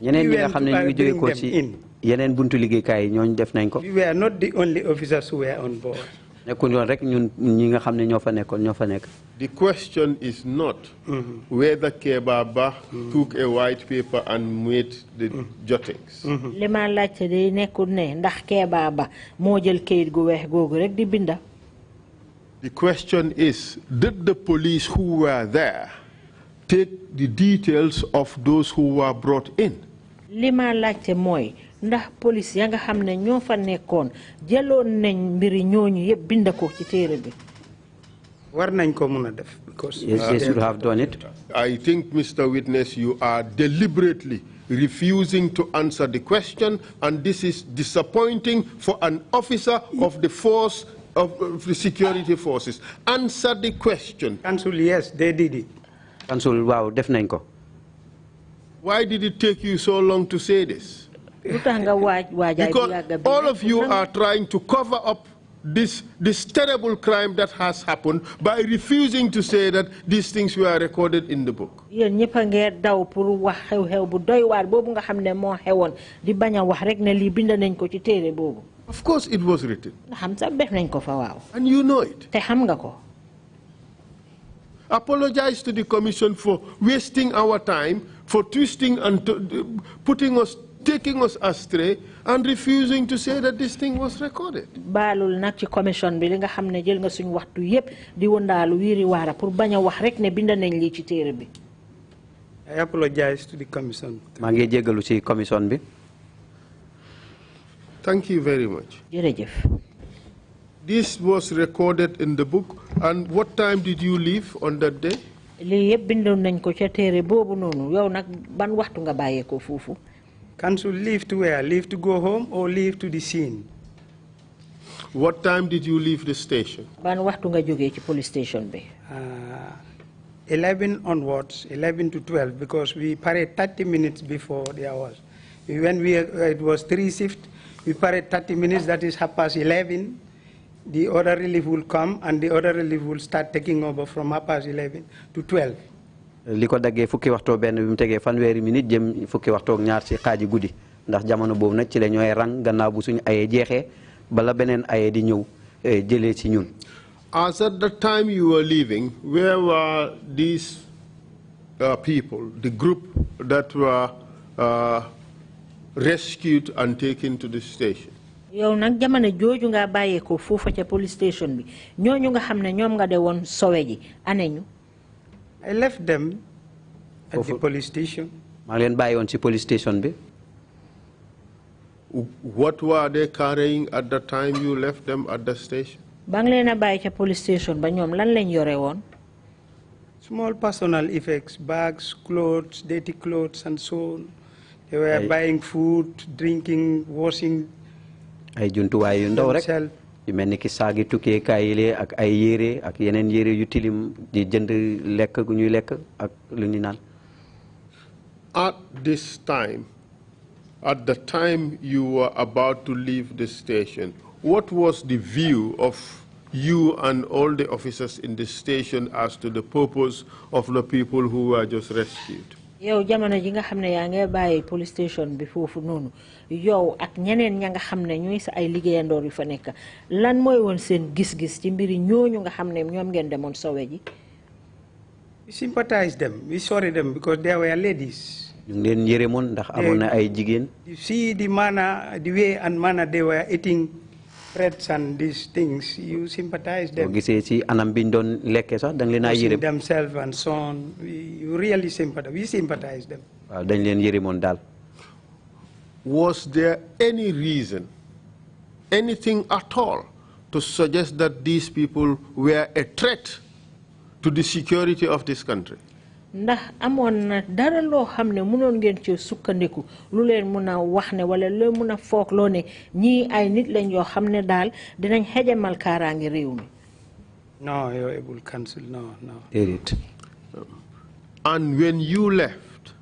Ñeneen ñi nga xam ne ñu jóge ko ci yeneen buntu liggéeykaay yi ñooñu def nañ ko. We were not the only officers who were on board. Nekkul yoon rek ñun ñi nga xam ne ñoo fa nekkoon ñoo fa nekk. The question is not whether Kebba Bah took a white paper and made the jottings. Li ma laajte day nekkul ne ndax Kebba Bah moo jël kayit gu weex googu rek di binda. The question is, did the police who were there take the details of those who were brought in? Li ma laajte mooy ndax police ya nga xam ne ñoo fa nekkoon jëloon nañ mbiri ñooñu yëpp binda ko ci téere bi. War nañ ko mën a def because yes, they should have done it. I think, Mr. Witness, you are deliberately refusing to answer the question, and this is disappointing for an officer of the force of the security forces. Answer the question. Council, yes, they did it. Council, wow, def nañ ko. Why did it take you so long to say this? Because all of you are trying to cover up this terrible crime that has happened by refusing to say that these things were recorded in the book. Of course it was written. And you know it. Apologize to the Commission for wasting our time, for twisting and taking us astray and refusing to say that this thing was recorded. Balul nak ci commission bi li nga xamne jël nga suñu waxtu yépp di wondalu wiri wara pour baña wax rek ne bind nañ li ci téré bi. I apologize to the commission. Ma ngi jéggalu ci commission bi. Thank you very much. Jërëjëf. This was recorded in the book. And what time did you leave on that day? Council leave to where? Leave to go home or leave to the scene? What time did you leave the station? Police station 11 onwards, 11 to 12, because we parade 30 minutes before the hours. When it was 3 shifts, we parade 30 minutes, that is 11:30. The other relief will come, and the other relief will start taking over from 11:30 to 12. Liko daggee fukki waxtoo benn bi mu tegee fanweeri minute jëm fukki waxtoo ñaar ci xaaji guddi ndax jamono boobu nag ci la ñooy rang gannaaw bu suñu ayee jeexee bala beneen ayee di ñëw jëlee ci ñun. As at the time you were leaving, where were these people, the group that were rescued and taken to the station? yow nag jamono jooju nga bàyyee ko foofa ca police station bi ñooñu nga xam ne ñoom nga de woon sowe ji aneñu. I left them at the police station. maa leen bàyyi woon ci police station bi. What were they carrying at the time you left them at the station? ba nga leen a bàyyi ca police station ba ñoom lan lañ yore woon. Small personal effects, bags, clothes, dirty clothes, and so on. They were buying food, drinking, washing. ay jumtuwaay yu ndaw rek yu mel ni ki saagi tukkeekaay yi ak ay yére ak yeneen yére yu tilim di jënd lekk gu ñuy lekk ak lu ñu naan. At this time, at the time you were about to leave the station, what was the view of you and all the officers in the station as to the purpose of the people who were just rescued? yow jamono ji nga xam ne yaa ngi bàyyi police station bi foofu noonu yow ak ñeneen ña nga xam ne ñooy sa ay liggéeyandoor yu fa nekk lan mooy woon seen gis-gis ci mbiri ñooñu nga xam ne ñoom ngeen demoon sowe ji. We sympathize them, we sorry them because they were ladies. ñu ngi leen yërëmoon ndax amoon na ay jigéen. You see the manner, the way and manner they were eating breads and these things, you sympathize them. gisee ci anam biñ doon lekkee sax da nga leen a yërëm. themselves and so on, you really sympathize. We sympathize them. waaw dañ leen yërëmoon daal. Was there any reason, anything at all, to suggest that these people were a threat to the security of this country? ndax amoon na dara loo xam ne mënoon ngeen ci sukkandiku lu leen mun a wax ne wala lu mun a foog loo ne ñii ay nit lañ yoo xam ne daal dinañ xejamal kaaraange réew mi. No, your able council, no. déedéet. And when you left,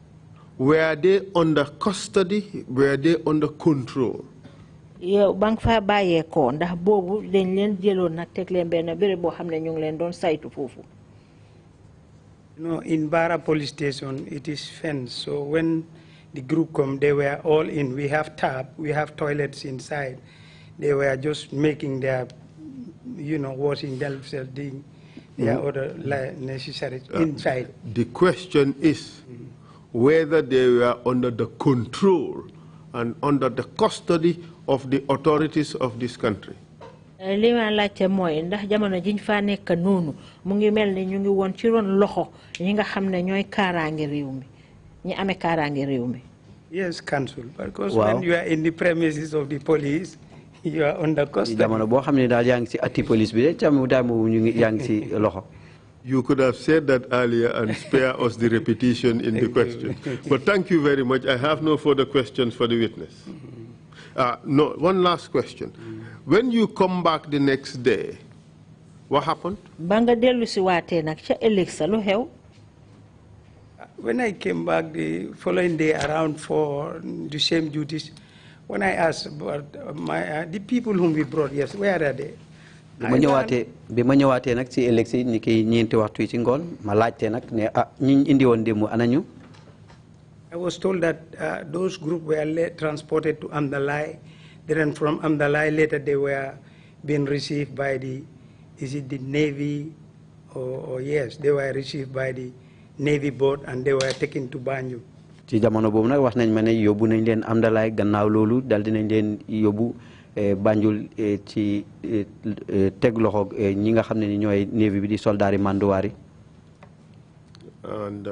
were they under custody? Were they under control? yow ba nga faa bàyyeekoo ndax boobu dañ leen jëloon nag teg leen benn béréb boo xam ne ñu ngi leen doon saytu foofu. No, in Bara police station, it is fenced. So when the group come, they were all in. We have tap, we have toilets inside. They were just making their, washing themselves, doing their other necessary inside. The question is whether they were under the control and under the custody of the authorities of this country. li ma laajte mooy ndax jamono jiñ fa nekk noonu mu ngi mel ni ñu ngi woon ci ron loxo ñi nga xam ne ñooy kaaraange réew mi ñi amee kaaraange réew mi. Yes, council. Because when you are in the premises of the police, you are under custody. jamono boo xam ne daal yaa ngi ci atti police bi de jamono daal ñu ngi yaa ngi ci loxo. You could have said that earlier and spare us the repetition in the question. But thank you very much. I have no further questions for the witness. No, one last question. When you come back the next day, what happened? Banga delu si waatee nag ca ëllëg sa lu xew. When I came back the following day around for the same duties, when I asked about the people whom we brought, yes, where are they? bi ma ñëwaatee nag ci ëllëg si ni ki ñeenti waxtu yi ci ngoon ma laajte nag ne ñi indi woon démb anañu. I was told that those groups were transported to Amdalai. Then from Amdalai later they were being received by the Navy or yes, they were received by the Navy boat and they were taken to Banjul. ci jamono boobu nag wax nañ ma ne yóbbu nañ leen Amdalai gannaaw loolu dal dinañ leen yóbbu Banjul ci teg loxo ñi nga xam ne ni ñooy Navy bi di soldaari Manduwaari. And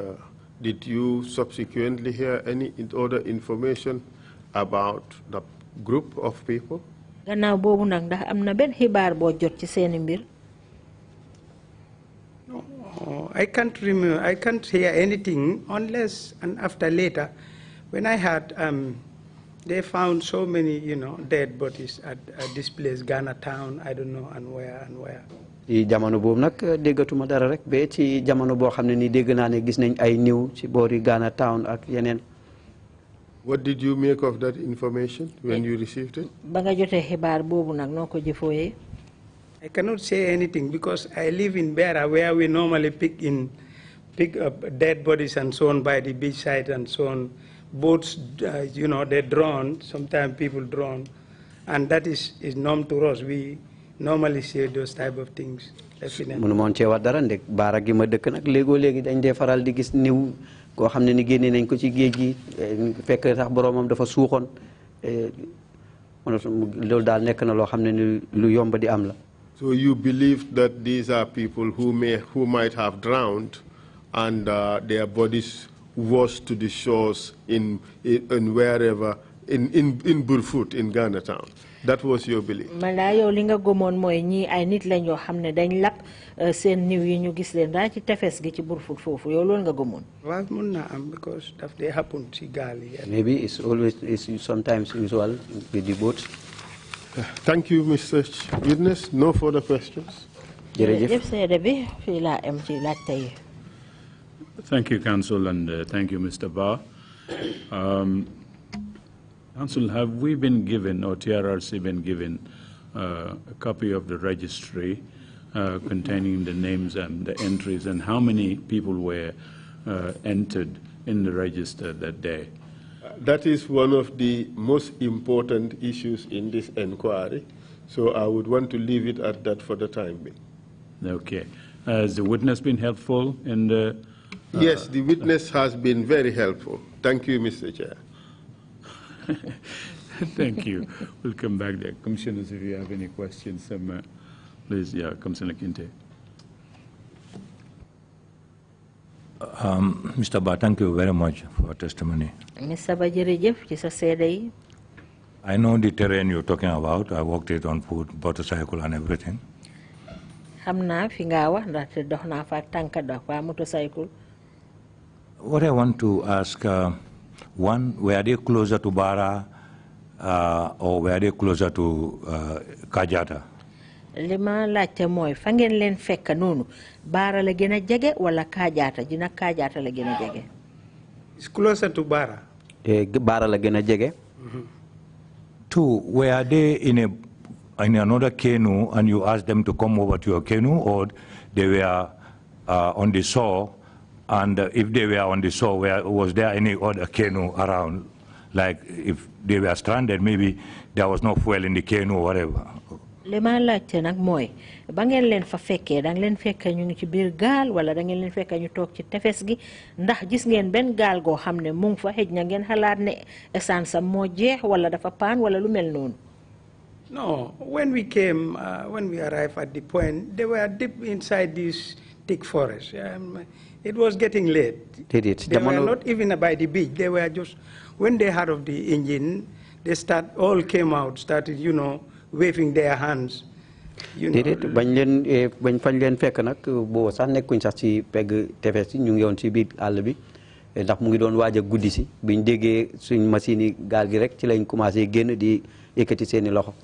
did you subsequently hear any other information about the group of people? gannaaw boobu nag ndax am na benn xibaar boo jot ci seeni mbir. No, I can't remember. I can't hear anything unless and after later, when I heard they found so many, dead bodies at this place, Ghana town. I don't know and where. ci jamono boobu nag déggatuma dara rek ba ci jamono boo xam ne nii dégg naa ne gis nañ ay niw ci boori Ghana town ak yeneen. What did you make of that information when you received it? ba nga jotee xibaar boobu nag noo ko jëfooyee. I cannot say anything because I live in Beira, where we normally pick up dead bodies and so on by the beachside and so on. Boats, they're drawn. Sometimes people drown, and that is known to us. We normally say those type of things. mënu moon cee wax dara ndek baara gi ma dëkk nag léegi dañ dee faral di gis niw koo xam ne ni génne nañ ko ci géej gi fekk sax boroomam dafa suuxoon loolu daal nekk na loo xam ne ni lu yomb di am la. So you believe that these are people who might have drowned, and their bodies washed to the shores in wherever in Burfoot in Ghana town. That was your belief. Mala yow li nga gëmoon mooy ñii ay nit lañ yoo xam ne dañ lap seen niw yi ñu gis leen daal ci tefes gi ci Burfoot foofu yow loolu nga gëmoon. Well, mun na am because daf dee happen ci gaal yi. Maybe it's sometimes usual with the boats. Thank you, Mr. Witness. No further questions. jërëjëf seede bi fii laa am ci laajte yi. Thank you, Counsel, and thank you, Mr. Bah. Counsel, have we been given, or TRRC been given, a copy of the registry containing the names and the entries, and how many people were entered in the register that day? That is one of the most important issues in this inquiry, so I would want to leave it at that for the time being. Okay. Has the witness been helpful in the... Yes, the witness has been very helpful. Thank you, Mr. Chair. Thank you. We'll come back there. Commissioners, if you have any questions, please, Commissioner Kinte. Mr. Bah, thank you very much for testimony. Mr. Bah, jërëjëf ci sa seede yi. I know the terrain you're talking about. I walked it on foot, motorcycle and everything. Xam naa fi nga wax ndaxte dox naa fa tànka dox fa motorcycle. What I want to ask, one, were they closer to Bara or were they closer to Kajata? Li ma laajte mooy fa ngeen leen fekk noonu Bara la gën a jege wala Kajata dina Kajata la gën a jege. It's closer to Bara. Bara la gën a jege. Two, were they in another canoe and you asked them to come over to your canoe, or they were on the shore? And if they were on the shore, was there any other canoe around? Like if they were stranded, maybe there was no fuel in the canoe or whatever. Li ma laajte nag mooy ba ngeen leen fa fekkee da ngeen leen fekk ñu ngi ci biir gaal wala da ngeen leen fekk ñu toog ci tefes gi ndax gis ngeen benn gaal goo xam ne mu ngi fa xëj na ngeen xalaat ne essence am moo jeex wala dafa paan wala lu mel noonu. No, when we arrived at the point, they were deep inside this thick forest. It was getting late. They were not even by the beach. They were just, when they heard of the engine, they all came out, started, waving their hands. bañ fañ leen fekk nag boo sax nekkuñ sax ci pegg tefes yi ñu ngi woon ci biir àll bi ndax mu ngi doon waaj a guddi si biñ déggee suñ machine yi gaal gi rek ci lañ commencé génn di yëkkati seeni loxo.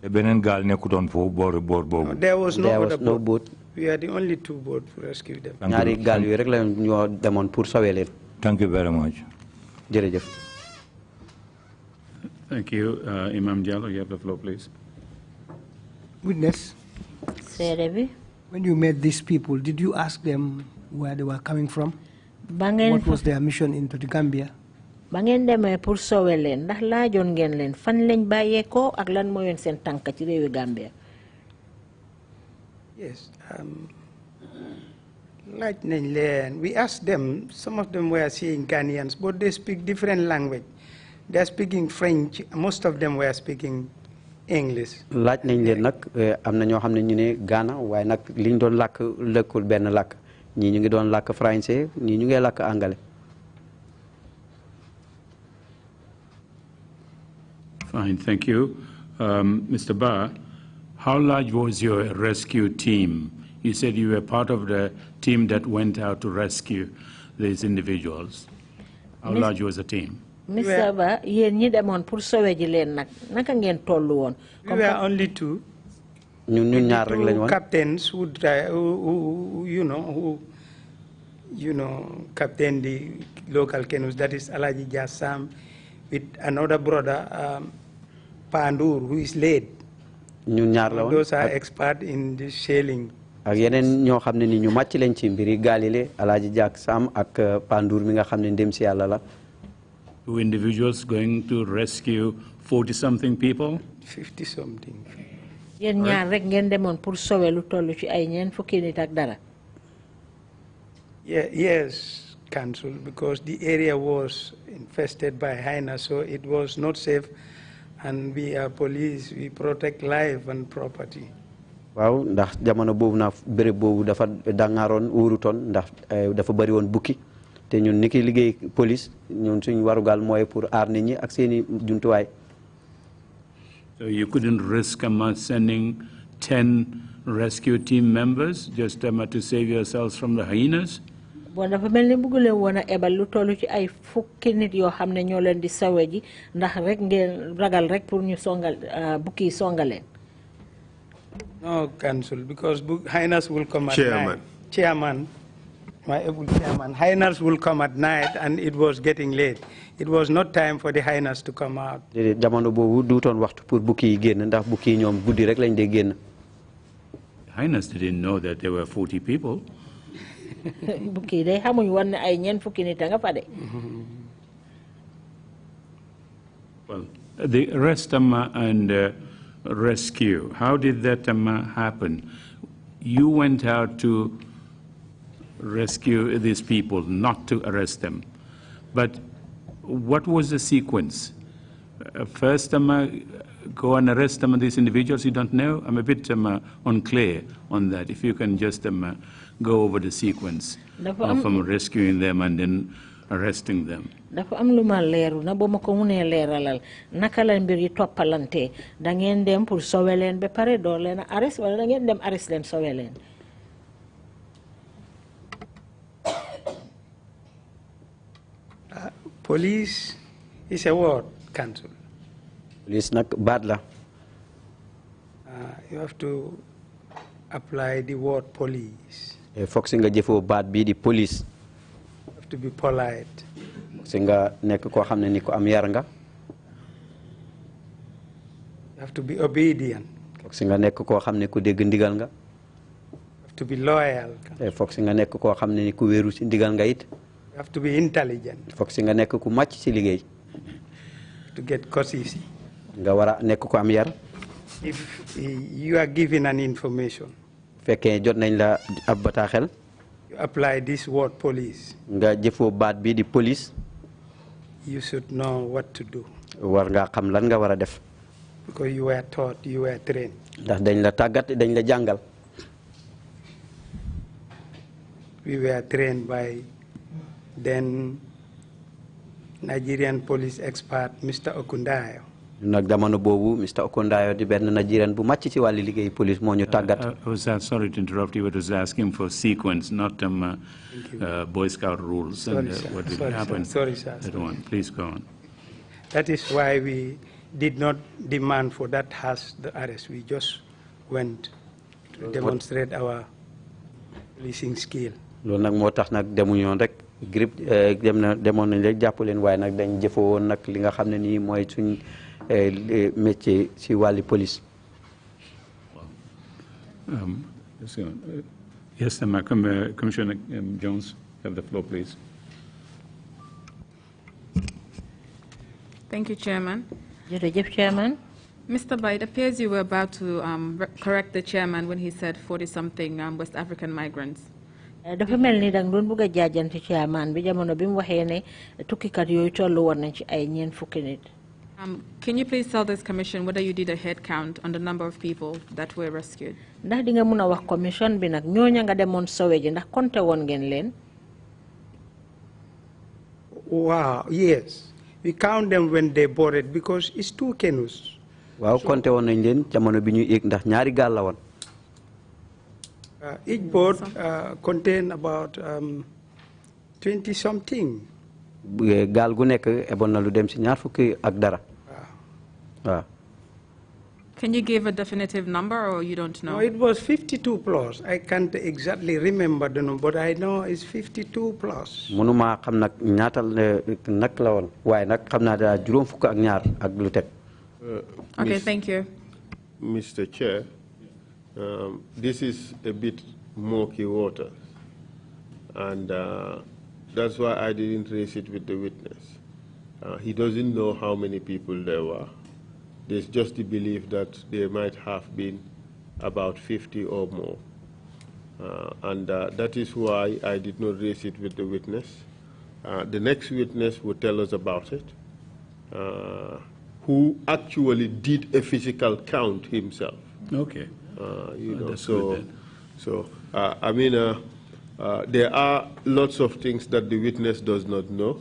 beneen gaal nekkutoon foofu boor boobu. There was no boat. We are the only two boats to rescue them. ñaari gaal yooyu rek la ñoo demoon pour sauver leen. Thank you very much. jërëjëf. Thank you. Imam Diallo, you have the floor, please. Witness, when you met these people, did you ask them where they were coming from? What was their mission into the Gambia? ba ngeen demee pour sauver leen ndax laajoon ngeen leen fan lañ bàyyeekoo ak lan mooy seen tànk ci réewi Gambia. Yes, laaj nañ leen. We asked them. Some of them were saying Ghanaians, but they speak different language. They are speaking French. Most of them were speaking English. laaj nañ leen nag am na ñoo xam ne ñu ne Ghana waaye nag liñ doon làkk lëkkul benn làkk ñii ñu ngi doon làkk français ñii ñu ngi làkk anglais. Fine, thank you. Mr. Bah, how large was your rescue team? You said you were part of the team that went out to rescue these individuals. How large was the team? Mr. Bah, yéen ñi demoon pour sauver ji leen nag naka ngeen tollu woon. We were only two. ñun ñaar rek lañ Two woon. captains who captain the local canoes. That is Alaji Jassam with another brother, Pandur, who is late. ñun ñaar la woon. Those are expert in the sailing. ak yeneen ñoo xam ne ni ñu màcc lañ ci mbiri gaalile Alaaji Jaak Sam ak Pandour mi nga xam ne ndem si yàlla la. Two individuals going to rescue 40-something people? 50-something. Yéen ñaar rek ngeen demoon pour sauver lu tollu ci ay ñeen fukki nit ak dara. Yes, Council, because the area was infested by hyenas, so it was not safe, and we are police, we protect life and property. waaw ndax jamono boobu na béréb boobu dafa dangaaroon uurutoon ndax dafa bëri woon bukki te ñun ni ki liggéey police ñun suñu warugal mooy pour aar nit ñi ak seeni jumtuwaay. So you couldn't risk sending 10 rescue team members just to save yourselves from the hyenas? Bon dafa mel ni bëgg leen woon a ebal lu tollu ci ay fukki nit yoo xam ne ñoo leen di sawe ji ndax rek ngeen ragal rek pour ñu songal bukki songaleen. No, Council, because hyenas will come at Chairman. night. Chairman, my able chairman, hyenas will come at night, and it was getting late. It was not time for the hyenas to come out. jamono boobu duutoon waxtu pour bukki yi génn ndax bukki yi ñoom guddi rek lañ dee génn. Hyenas didn't know that there were 40 people. bukki yi day xamuñ woon ne ay ñeen fukki nit a nga fa de. Well, the arrest and rescue, how did that happen? You went out to rescue these people, not to arrest them. But what was the sequence? First, go and arrest some of these individuals you don't know? I'm a bit unclear on that. If you can just go over the sequence from rescuing them and then arresting them. Dafa am lu ma leeru na bo ma ko mënee leeralal naka la mbir yi toppalante da ngeen dem pour sauver leen ba pare door leen a arrest wala da ngeen dem arrest leen sauver leen. Police is a word, Council. Police nag baat la. You have to apply the word police. foog si nga jëfoo baat bii di police. You have to be polite. si nga nekk koo xam ne ni ko am yar nga. You have to be obedient. foog si nga nekk koo xam ne ku dégg ndigal nga. You have to be loyal. foog si nga nekk koo xam ne ni ku wéeru si ndigal nga it. You have to be intelligent. foog si nga nekk ku màcc si liggéey. To get courtesy. nga war a nekk ko am yar. If you are given an information, fekkee jot nañ la ab bataaxel. you apply this word police. nga jëfoo baat bii di police. You should know what to do. war ngaa xam lan nga war a def. Because you were taught, you were trained. ndax dañ la tàggat dañ la jàngal. We were trained by then Nigerian police expert Mr. Okundayo. nag jamono boobu Mr. Okundayo di benn Nigerian bu màcc ci wàllu liggéey police moo ñu tàggat. I was sorry to interrupt you, but I was asking for sequence, not Boy Scout rules. Sorry, and sir. what did Sorry, happen. sir. Sorry, sir. That Sorry. one. Please go on. That is why we did not demand for that the arrest. We just went to demonstrate our policing skill. loolu nag moo tax nag demuñu woon rek grip demoon nañ rek jàpp leen waaye nag dañ jëfoo woon nag li nga xam ne nii mooy suñ métier si wàlli police. Yes, Commissioner Jones, have the floor, please. Thank you, Chairman. Chairman. Mr. Bah, it appears you were about to correct the chairman when he said 40-something West African migrants. dafa mel ni dang doon bëgg a jaajanti chairman bi jamono bi mu waxee ne tukkikat yooyu tollu woon nañ ci ay ñeent fukki nit. Can you please tell this commission whether you did a head count on the number of people that were rescued? ndax di nga mun a wax commission bi nag ñooña nga demoon sowe ji ndax konte woon ngeen leen. Wow, yes. We count them when they boarded because it's 2 canoes. waaw compté woon nañ leen jamono bi ñuy yéeg ndax ñaari gaal la woon. Each boat contained about 20 something. gaal gu nekk eboon na lu dem si ñaar fukki ak dara. waaw. Can you give a definitive number, or you don't know? No, it was 52 plus. I can't exactly remember the number, but I know it's 52 plus. mënuma xam nag ñaatal nag la woon waaye nag xam naa daa juróom fukk ak ñaar ak lu teg. Okay, thank you. Mr. Chair, this is a bit murky water, and that's why I didn't raise it with the witness. He doesn't know how many people there were. There's just the belief that there might have been about 50 or more. And that is why I did not raise it with the witness. The next witness will tell us about it, who actually did a physical count himself. Okay. You know, that's good I mean, there are lots of things that the witness does not know.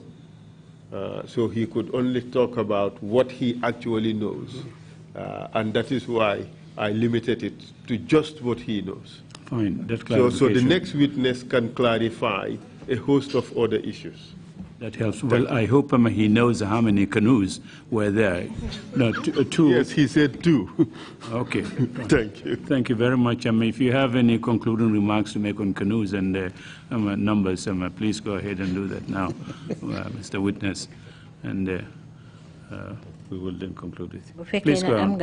So he could only talk about what he actually knows. And that is why I limited it to just what he knows. Fine, that So the clarification. next witness can clarify a host of other issues. That helps. Well, I hope he knows how many canoes were there. No, two. Yes, he said 2. Okay. Thank you. Thank you very much. If you have any concluding remarks to make on canoes and numbers, please go ahead and do that now, Mr. Witness, and we will then conclude with you. Please go on.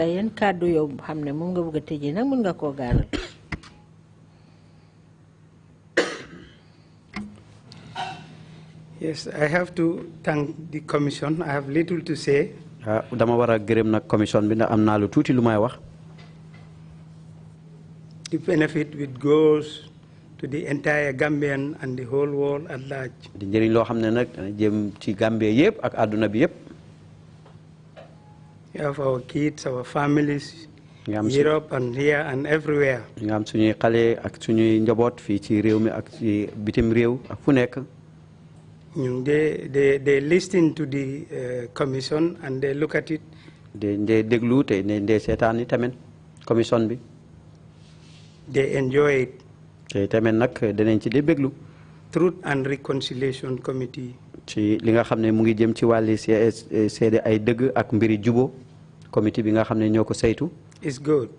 Yes, I have to thank the commission. I have little to say. dama war a gërëm nag commission bi ndax am naa lu tuuti lu may wax. The benefit which goes to the entire Gambian and the whole world at large. di njëriñ loo xam ne nag dana jëm ci Gambie yëpp ak àdduna bi yëpp. We have our kids, our families, nga am Europe and here and everywhere. nga am suñuy xale ak suñuy njaboot fii ci réew mi ak ci bitim réew ak fu nekk. They listen to the commission and they look at it. de déglu te de seetaan tamit commission bi. They enjoy it. te tamit nag danañ ci de béglu. Truth and Reconciliation Committee. ci li nga xam ne mu ngi jëm ci wàlli seede ay dëgg ak mbiri jubo comité bi nga xam ne ñoo ko saytu. It's good.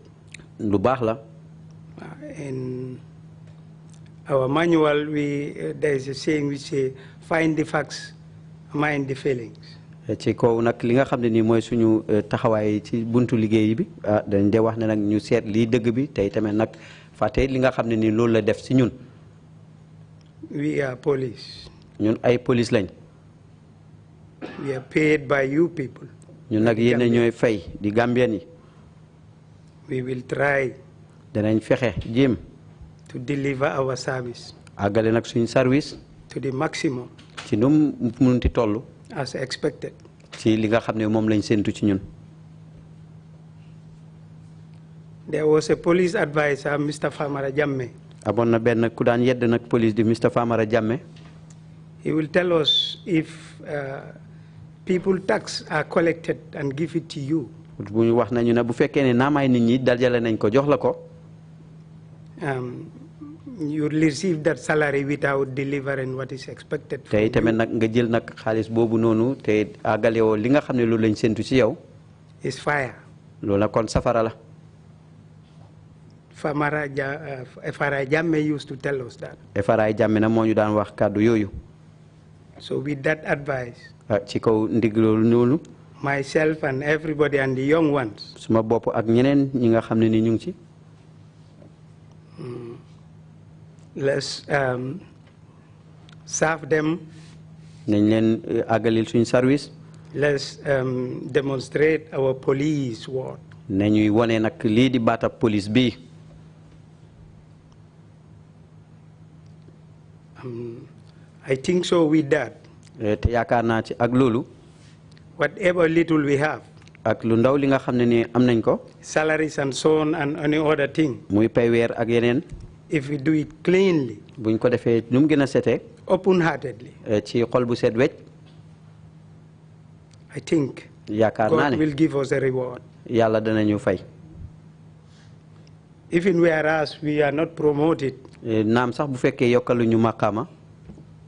lu baax la. In our manual, there is a saying which says, find the facts, mind the feelings. ci kaw nag li nga xam ne nii mooy suñu taxawaay ci buntu liggéey bi dañ de wax ne nag ñu seet lii dëgg bi tey tamit nag fàtte li nga xam ne nii loolu la def si ñun. We are police. ñun ay police lañ. We are paid by you people. ñun nag yéen ñooy fay di Gambien yi. We will try. danañ fexe jéem. to deliver our service. àggale nag suñu service. to the maximum. ci nu mu munti toll. as expected. ci li nga xam ne moom lañ séntu ci ñun. There was a police advisor, Mr. Famara Jammeh. amoon na benn ku daan yedd nag police di Mr. Famara Jammeh. He will tell us if people tax are collected and give it to you. bu ñu wax nañu ne bu fekkee ne naamaay nit ñi dajale nañ ko jox la ko. You receive that salary without delivering what is expected. tey tamit nag nga jël nag xaalis boobu noonu te àggale woo li nga xam ne loolu lañ séntu ci yow. is fire. loola kon safara la. Famara Jammeh used to tell us that. Famara Jammeh na moo ñu daan wax kàddu yooyu. So with that advice. ci kaw ndig loolu noonu. myself and everybody and the young ones. suma bopp ak ñeneen ñi nga xam ne ni ñu ngi ci. Let's serve them. nañ leen àggalil suñ service. Let's demonstrate our police work. nañuy wone nag lii di baatab police bi. I think so with that. te yaakaar naa ci ak loolu. Whatever little we have. ak lu ndaw li nga xam ne ni am nañ ko. salaries and so on and any other thing. muy pay weer ak yeneen. if we do it cleanly. buñ ko defee nu mu gën a setee. open-heartedly. ci xol bu set wecc. I think. yaakaar naa ne God will give us a reward. yàlla danañu fay. Even whereas we are not promoted. naam sax bu fekkee yokkaluñu maqaama.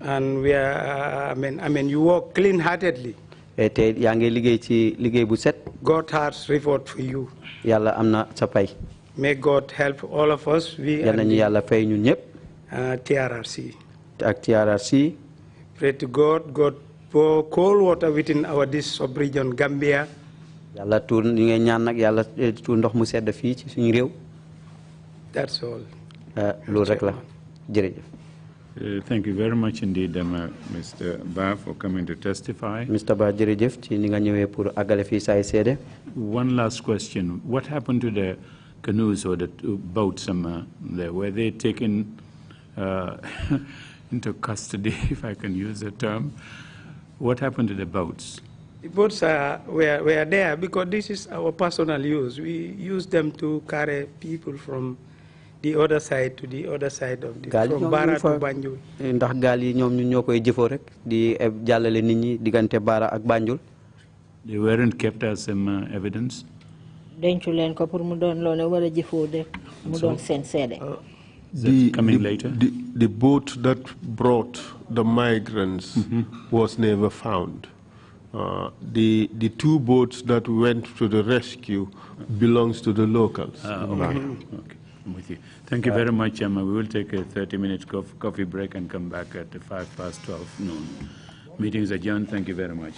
And we are, I mean, you work clean-heartedly. te yaa ngi liggéey ci liggéey bu set. God has reward for you. yàlla am na sa pay. May God help all of us. yal nañu yàlla fay ñun ñëpp. TRRC. ak TRRC. Pray to God. God pour cold water within our this sub-region Gambia. yàlla tuur ñu ngi ñaan nag yàlla tuur ndox mu sedd fii ci suñu réew. That's all. loolu rek la jërëjëf. Thank you very much indeed, Mr. Bah, for coming to testify. Mr. Bah, jërëjëf ci ni nga ñëwee pour àggale fii say seede. One last question. What happened to the canoes or the boats there? Were they taken into custody, if I can use the term? What happened to the boats? The boats were there because this is our personal use. We use them to carry people from the other side to the other side of the from Bara to Banjul. ndax gaal yi ñoom ñu ñoo koy jëfoo rek di jàllale nit ñi diggante Bara ak Banjul. They weren't kept as some evidence. dencu leen ko pour mu doon loole wala jëfoo de mu doon seen seede. Coming later. The boat that brought the migrants was never found. The two boats that went to the rescue belongs to the locals. Okay. I'm with you. Thank you very much, Emma. We will take a 30-minute coffee break and come back at 12 noon. Meeting is adjourned. Thank you very much.